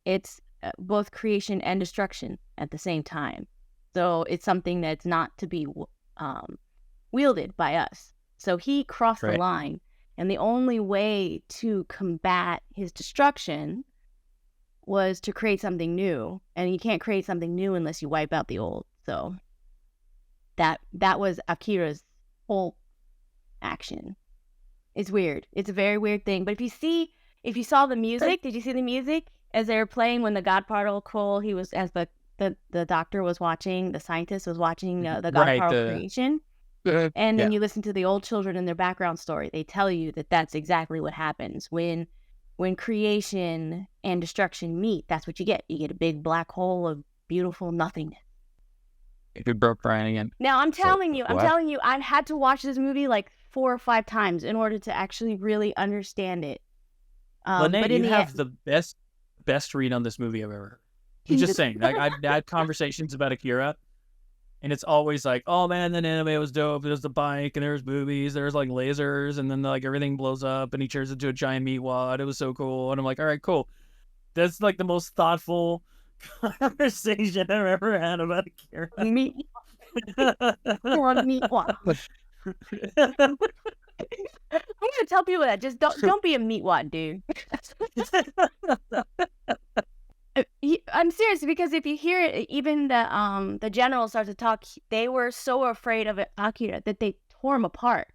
It's both creation and destruction at the same time. So it's something that's not to be wielded by us. So he crossed the line, and the only way to combat his destruction was to create something new, and you can't create something new unless you wipe out the old. So that was Akira's whole action. It's weird. It's a very weird thing. But if you saw the music, did you see the music as they were playing when the God particle, he was, as the doctor was watching, the scientist was watching the God particle creation? And then you listen to the old children in their background story. They tell you that that's exactly what happens when creation and destruction meet. That's what you get. You get a big black hole of beautiful nothingness. You broke Brian again. Now I'm telling you, I had to watch this movie like 4 or 5 times in order to actually really understand it. Lene, you have the best read on this movie I've ever heard. I'm just saying. Like, I've had conversations about Akira, and it's always like, oh man, that anime was dope. There's the bike, and there's boobies, there's like lasers, and then like everything blows up, and he turns into a giant meat wad. It was so cool, and I'm like, all right, cool. That's like the most thoughtful conversation I've ever had about Akira. Meat wad. Meat wad. I'm gonna tell people that just don't be a meat wad, dude. I'm serious, because if you hear it, even the general starts to talk. They were so afraid of Akira that they tore him apart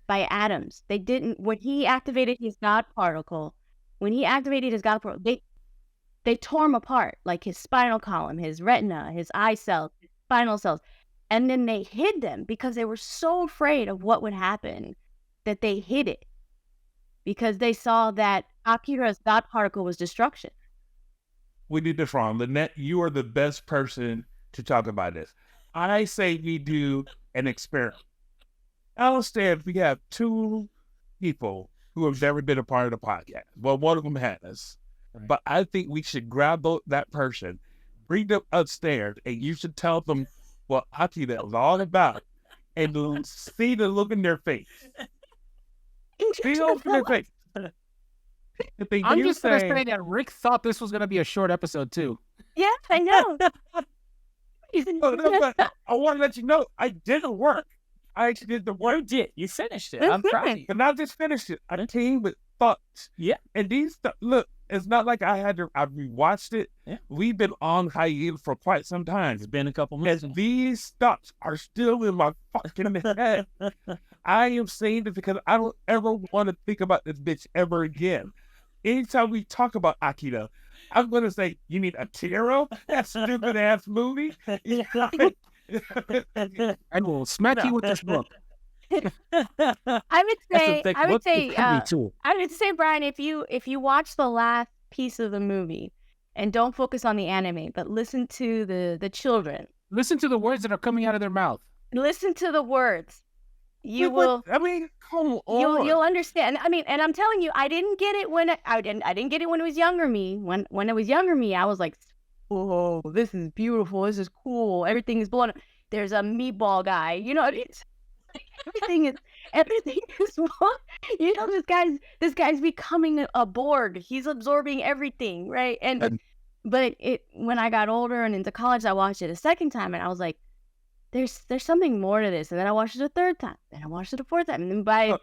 by atoms. They didn't when he activated his God particle. They tore him apart, like his spinal column, his retina, his eye cells, his spinal cells, and then they hid them because they were so afraid of what would happen that they hid it, because they saw that Akira's God particle was destruction. We did this wrong. Lynette, you are the best person to talk about this. I say we do an experiment. I understand we have 2 people who have never been a part of the podcast. Well, one of them has. Right. But I think we should grab that person, bring them upstairs, and you should tell them what Akira is all about, and see the look in their face. See the look in their face. If they I'm do just gonna say, say that Rick thought this was gonna be a short episode too. Yeah, I know. oh, no, but I want to let you know, I did the work. I actually did the You work, did. You finished it. I'm proud of you. but not just finished it. I came with thoughts. Yeah. And these, look, it's not like I rewatched it. Yeah. We've been on hiatus for quite some time. It's been a couple months. And these thoughts are still in my fucking head. I am saying this because I don't ever want to think about this bitch ever again. Anytime we talk about Akira, I'm going to say, you mean Akira? That stupid ass movie? I will smack you with this book. I would say, Brian, if you watch the last piece of the movie and don't focus on the anime, but listen to the children. Listen to the words that are coming out of their mouth. Listen to the words. You will. I mean, come on. You'll understand. I mean, and I'm telling you, I didn't get it when I didn't get it when it was younger me. When it was younger me, I was like, oh, this is beautiful. This is cool. Everything is blown up. There's a meatball guy. You know, it's everything is. You know, this guy's becoming a Borg. He's absorbing everything, right? But when I got older and into college, I watched it a second time, and I was like, there's something more to this. And then I watched it a third time. Then I watched it a fourth time. And then by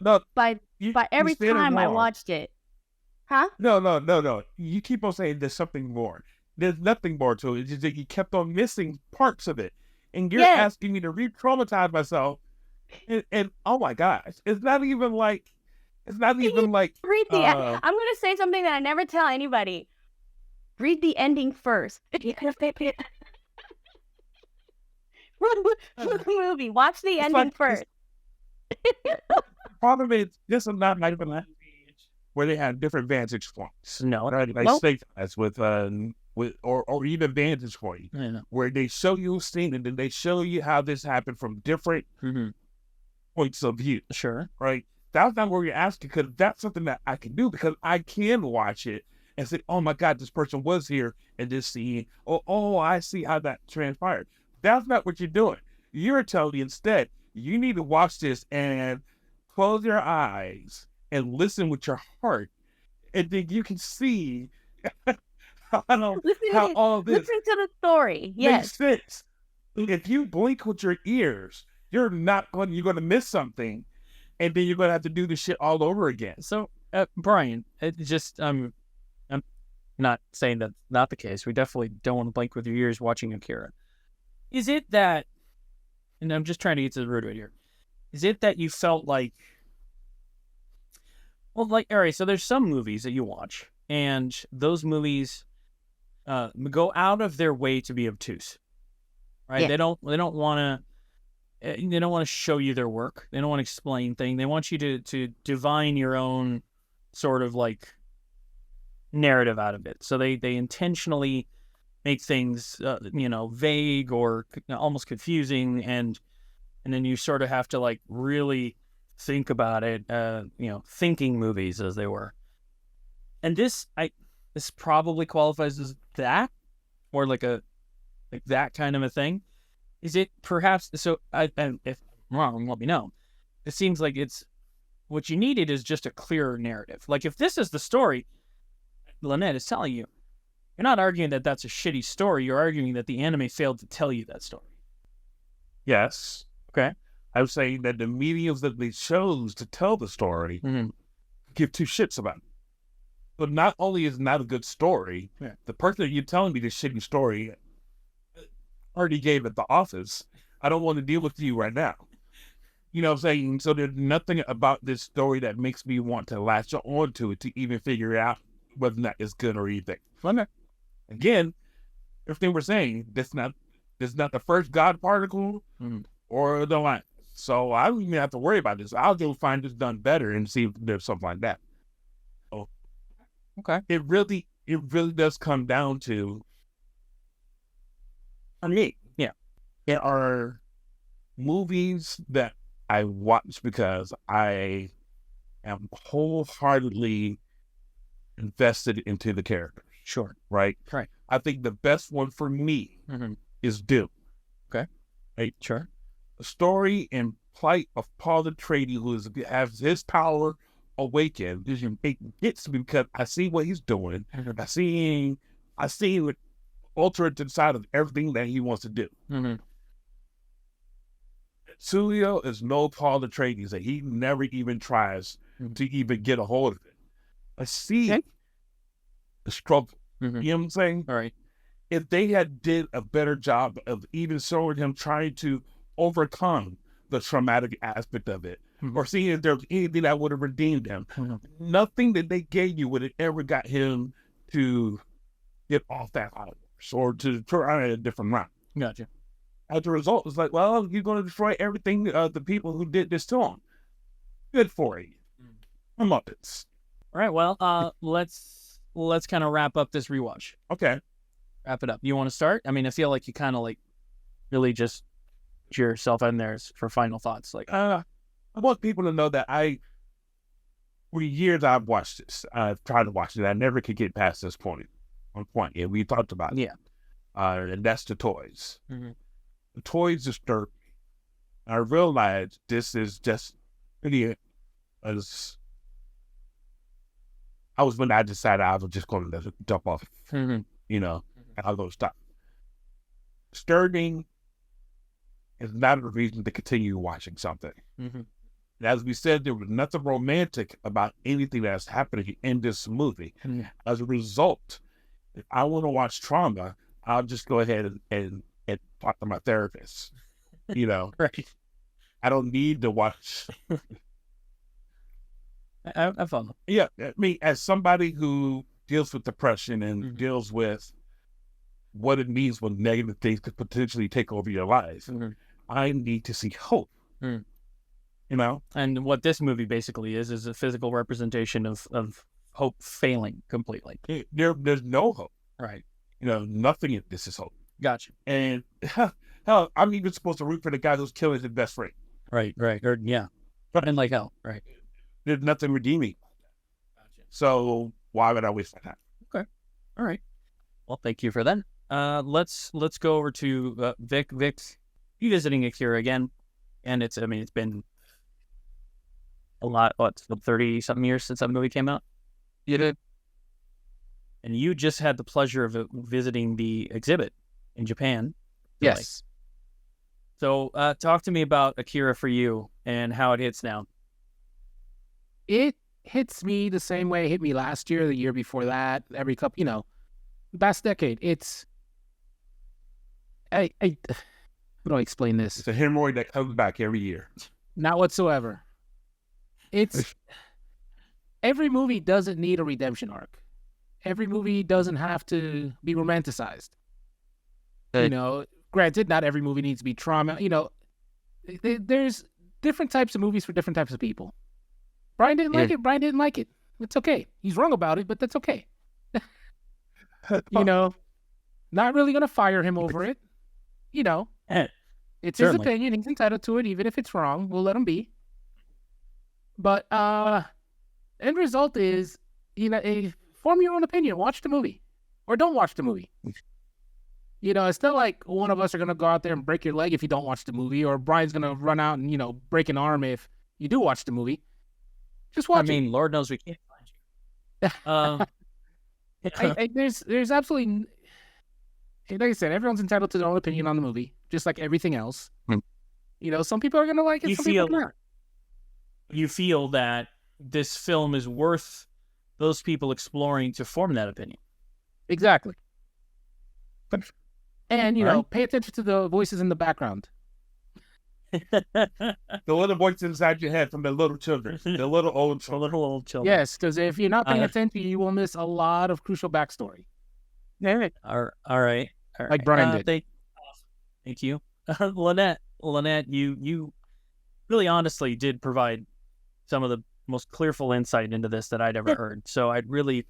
every time I watched it. Huh? No. You keep on saying there's something more. There's nothing more to it. It's just that you kept on missing parts of it. And you're asking me to re-traumatize myself. And oh my gosh, it's not even like. Read the. I'm gonna say something that I never tell anybody. Read the ending first. Movie. Watch the ending first. Problem is, this is not like where they have different vantage points. No, like snake eyes with or even vantage point, where they show you a scene and then they show you how this happened from different points of view. Sure, right. That's not where you're asking, because that's something that I can do, because I can watch it and say, oh my God, this person was here in this scene. Oh, I see how that transpired. That's not what you're doing. You're telling me instead, you need to watch this and close your eyes and listen with your heart. And then you can see how all this listen to the story. Yes. makes sense. If you blink with your ears, you're going to miss something. And then you're going to have to do this shit all over again. So, Brian, I'm not saying that's not the case. We definitely don't want to blink with your ears watching Akira. Is it that, and I'm just trying to get to the root of it here, is it that you felt like, well, like, all right, so there's some movies that you watch, and those movies go out of their way to be obtuse, right? Yeah. They don't want to show you their work. They don't want to explain things. They want you to divine your own sort of like narrative out of it. So they intentionally make things, vague or almost confusing, and then you sort of have to like really think about it. Thinking movies, as they were. And this probably qualifies as that, or like that kind of a thing. Is it perhaps so? If I'm wrong, let me know. It seems like it's what you needed is just a clearer narrative. Like if this is the story Lynette is telling you, you're not arguing that that's a shitty story. You're arguing that the anime failed to tell you that story. Yes. Okay. I was saying that the mediums that they chose to tell the story give two shits about it. But not only is it not a good story, the person that you're telling me this shitty story already gave at the office. I don't want to deal with you right now. You know what I'm saying? So there's nothing about this story that makes me want to latch on to it to even figure out whether or not it's good or anything. Again, everything we're saying, that's not the first God particle or the line. So I don't even have to worry about this. I'll go find this done better and see if there's something like that. So, okay. It really does come down to me. Yeah. There are movies that I watch because I am wholeheartedly invested into the characters. Sure. Right? Right. I think the best one for me is Doom. Okay. Right? Sure. The story and plight of Paul Atreides, who has his power awaken. It gets me because I see what he's doing. I see what ultimate inside of everything that he wants to do. Tulio is no Paul Atreides that he never even tries to even get a hold of it. I see the struggle. You know what I'm saying? All right. If they had did a better job of even showing him trying to overcome the traumatic aspect of it, or seeing if there was anything that would have redeemed him, nothing that they gave you would have ever got him to get off that high horse or to try a different route. Gotcha. As a result, it's like, well, you're going to destroy everything, the people who did this to him. Good for you. I'm up it. All right. Well, let's kind of wrap up this rewatch. Okay. Wrap it up. You want to start? I mean, I feel like you kind of like really just put yourself in there for final thoughts. Like, I want people to know that for years I've watched this. I've tried to watch it. I never could get past this point. And we talked about it. Yeah. And that's the toys. The toys disturb me. I realized this is just really as I was when I decided I was just going to jump off, you know, and I'll go stop. Disturbing is not a reason to continue watching something. And as we said, there was nothing romantic about anything that's happening in this movie. As a result, if I want to watch trauma, I'll just go ahead and talk to my therapist. You know, right. I don't need to watch. I follow. Yeah, I mean, as somebody who deals with depression and deals with what it means when negative things could potentially take over your life, I need to see hope. You know? And what this movie basically is a physical representation of hope failing completely. There's no hope. Right. You know, nothing in this is hope. Gotcha. And hell, I'm even supposed to root for the guy who's killing his best friend. Right. Or, yeah. And like hell. Right. There's nothing redeeming. Gotcha. So why would I waste my time? Okay. All right. Well, thank you for that. Let's go over to Vic. Vic's revisiting Akira again, and it's been a lot. 30-something years since that movie came out. You did. And you just had the pleasure of visiting the exhibit in Japan. Yes. So talk to me about Akira for you and how it hits now. It hits me the same way it hit me last year, the year before that, every couple, you know, past decade. It's, how do I explain this? It's a hemorrhoid that comes back every year. Not whatsoever. It's, every movie doesn't need a redemption arc. Every movie doesn't have to be romanticized. You know, granted, not every movie needs to be trauma. You know, there's different types of movies for different types of people. Brian didn't like it. Brian didn't like it. It's okay. He's wrong about it, but that's okay. You know, not really going to fire him over it. You know, it's his opinion. He's entitled to it, even if it's wrong. We'll let him be. But end result is, you know, form your own opinion. Watch the movie, or don't watch the movie. You know, it's not like one of us are going to go out there and break your leg if you don't watch the movie, or Brian's going to run out and, you know, break an arm if you do watch the movie. Just watch it. Lord knows we can't find you. There's absolutely, like I said, everyone's entitled to their own opinion on the movie, just like everything else. You know, some people are going to like it, some people not. You feel that this film is worth those people exploring to form that opinion. Exactly. And, you know, pay attention to the voices in the background. The little voices inside your head from the little children, the little old children. Yes, because if you're not paying attention, you will miss a lot of crucial backstory. All right. Like Brian did. Thank you. Lynette, you really honestly did provide some of the most clearful insight into this that I'd ever heard. So I'd really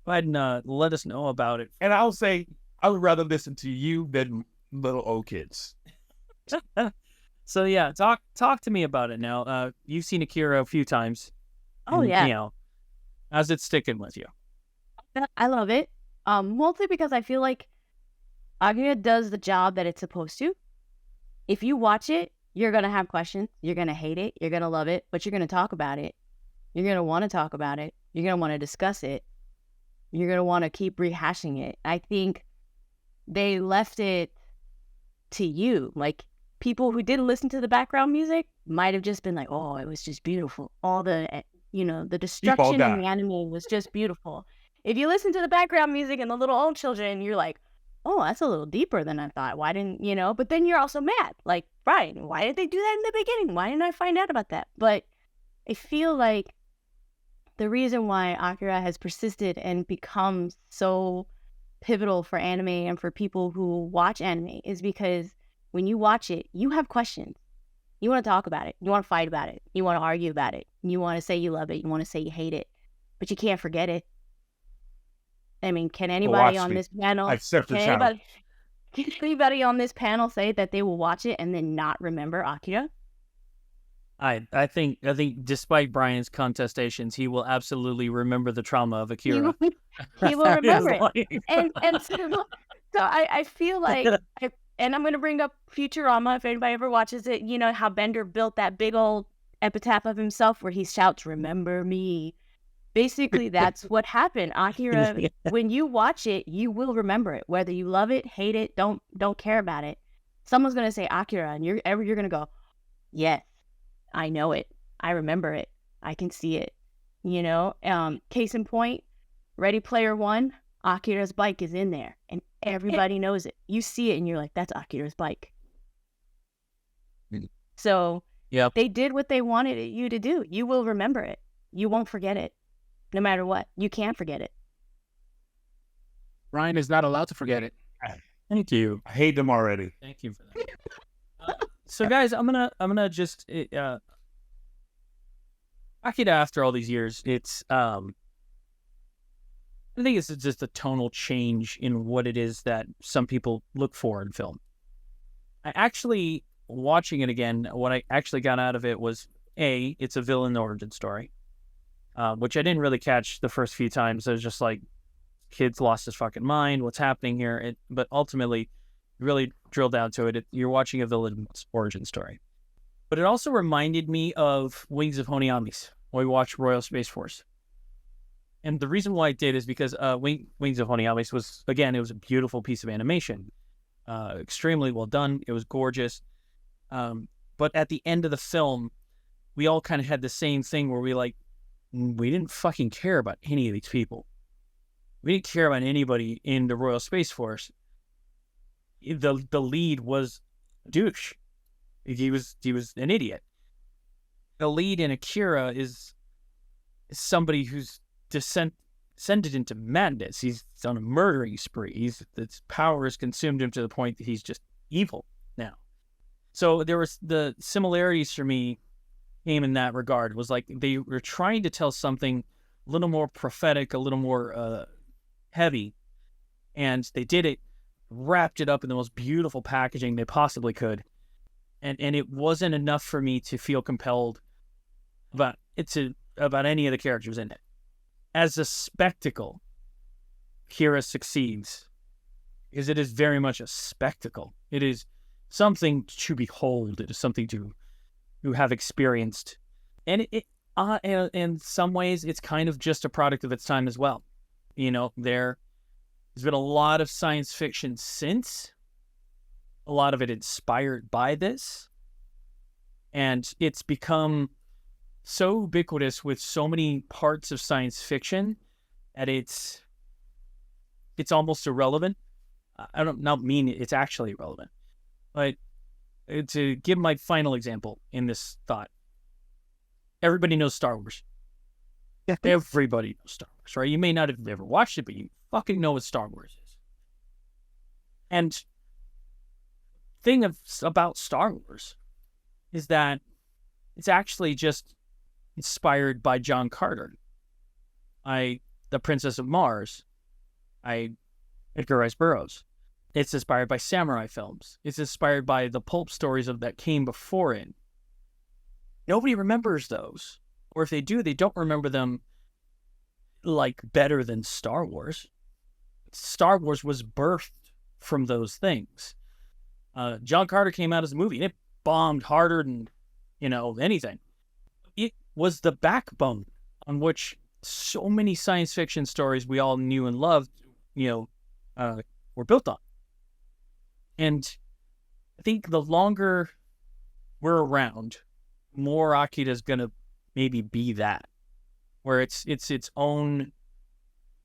go ahead and let us know about it. And I'll say, I would rather listen to you than little old kids. So yeah, talk to me about it now. You've seen Akira a few times. Oh, and, yeah. You know, how's it sticking with you? I love it. Mostly because I feel like Akira does the job that it's supposed to. If you watch it, you're gonna have questions. You're gonna hate it. You're gonna love it, but you're gonna talk about it. You're going to want to talk about it. You're going to want to discuss it. You're going to want to keep rehashing it. I think they left it to you. Like, people who didn't listen to the background music might have just been like, oh, it was just beautiful. All the, the destruction in the anime was just beautiful. If you listen to the background music and the little old children, you're like, oh, that's a little deeper than I thought. Why didn't, but then you're also mad. Like, Brian, why did they do that in the beginning? Why didn't I find out about that? But I feel like the reason why Akira has persisted and become so pivotal for anime and for people who watch anime is because when you watch it, you have questions. You want to talk about it. You want to fight about it. You want to argue about it. You want to say you love it. You want to say you hate it. But you can't forget it. I mean, can anybody on this panel... Can anybody on this panel say that they will watch it and then not remember Akira? I think despite Brian's contestations, he will absolutely remember the trauma of Akira. He will remember it. And so I feel like, and I'm going to bring up Futurama if anybody ever watches it, how Bender built that big old epitaph of himself where he shouts, "Remember me." Basically, that's what happened. Akira, when you watch it, you will remember it. Whether you love it, hate it, don't care about it. Someone's going to say Akira, and you're going to go, yes, I know it. I remember it. I can see it. Case in point, Ready Player One, Akira's bike is in there, and everybody knows it. You see it, and you're like, that's Akira's bike. So they did what they wanted you to do. You will remember it. You won't forget it. No matter what, you can't forget it. Ryan is not allowed to forget it. Thank you. I hate them already. Thank you for that. So, guys, I'm gonna just Akira. After all these years, it's I think it's just a tonal change in what it is that some people look for in film. I actually watching it again. What I actually got out of it was it's a villain origin story. Which I didn't really catch the first few times. I was just like, kid's lost his fucking mind. What's happening here? But ultimately, really drill down to it. You're watching a villain's origin story. But it also reminded me of Wings of Honiamis when we watched Royal Space Force. And the reason why I did is because Wings of Honiamis was, again, it was a beautiful piece of animation. Extremely well done. It was gorgeous. But at the end of the film, we all kind of had the same thing where we didn't fucking care about any of these people. We didn't care about anybody in the Royal Space Force. The lead was a douche. He was an idiot. The lead in Akira is somebody who's descended into madness. He's on a murdering spree. His power has consumed him to the point that he's just evil now. So there was the similarities for me came in that regard. Was like they were trying to tell something a little more prophetic, a little more heavy, and they did it, wrapped it up in the most beautiful packaging they possibly could, and it wasn't enough for me to feel compelled about any of the characters in it. As a spectacle, Akira succeeds because it is very much a spectacle. It is something to behold. It is something to have experienced, and it in some ways it's kind of just a product of its time as well. There's been a lot of science fiction since, a lot of it inspired by this, and it's become so ubiquitous with so many parts of science fiction that it's almost irrelevant. I don't not mean it's actually irrelevant, but to give my final example in this thought, everybody knows Star Wars. Everybody knows Star Wars, right? You may not have ever watched it, but you fucking know what Star Wars is. And thing about Star Wars is that it's actually just inspired by John Carter. The Princess of Mars. Edgar Rice Burroughs. It's inspired by samurai films. It's inspired by the pulp stories that came before it. Nobody remembers those. Or if they do, they don't remember them like better than Star Wars. Star Wars was birthed from those things. John Carter came out as a movie and it bombed harder than, anything. It was the backbone on which so many science fiction stories we all knew and loved, were built on. And I think the longer we're around, more Akira is going to maybe be that, where it's its own,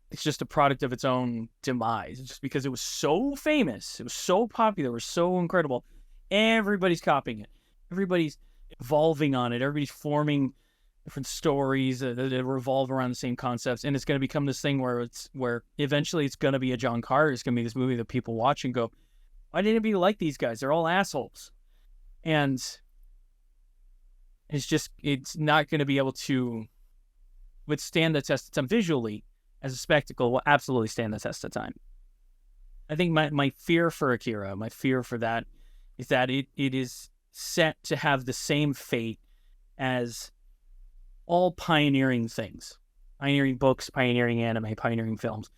it's just a product of its own demise. It's just because it was so famous, it was so popular, it was so incredible, everybody's copying it. Everybody's evolving on it. Everybody's forming different stories that revolve around the same concepts, and it's going to become this thing where eventually it's going to be a John Carter. It's going to be this movie that people watch and go, why didn't anybody like these guys? They're all assholes. And it's not going to be able to withstand the test of time. Visually, as a spectacle, will absolutely stand the test of time. I think my fear for Akira, my fear for that, is that it is set to have the same fate as all pioneering things. Pioneering books, pioneering anime, pioneering films.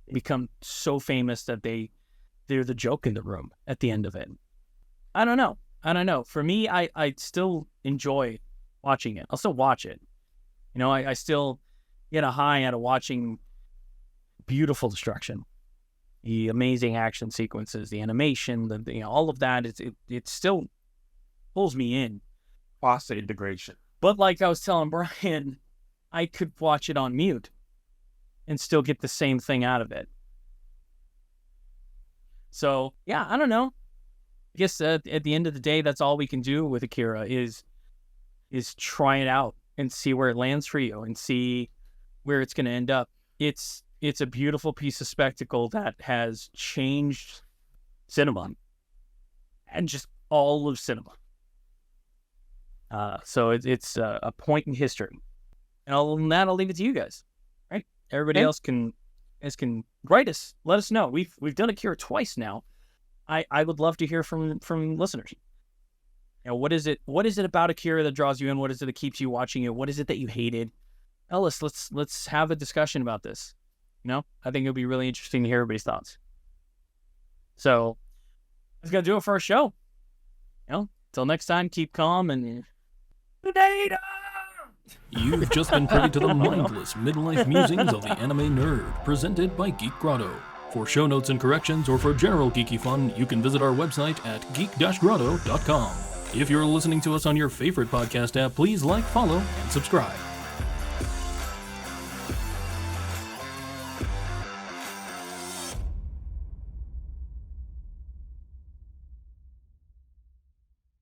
They become so famous that they're the joke in the room at the end of it. I don't know. For me, I still enjoy watching it. I'll still watch it. I still get a high out of watching beautiful destruction, the amazing action sequences, the animation, all of that. It still pulls me in. Foster integration. But like I was telling Brian, I could watch it on mute and still get the same thing out of it. So yeah, I don't know. I guess at the end of the day, that's all we can do with Akira is try it out and see where it lands for you and see where it's going to end up. It's a beautiful piece of spectacle that has changed cinema and just all of cinema. So it's a point in history. And other than that, I'll leave it to you guys. Right? Everybody else can write us. Let us know. We've done Akira twice now. I would love to hear from listeners. What is it about Akira that draws you in? What is it that keeps you watching it? What is it that you hated? Ellis, let's have a discussion about this. I think it'll be really interesting to hear everybody's thoughts. So that's gonna do it for our show. Till next time, keep calm and data. You've just been privy to the mindless midlife musings of the anime nerd, presented by Geek Grotto. For show notes and corrections, or for general geeky fun, you can visit our website at geek-grotto.com. If you're listening to us on your favorite podcast app, please like, follow, and subscribe.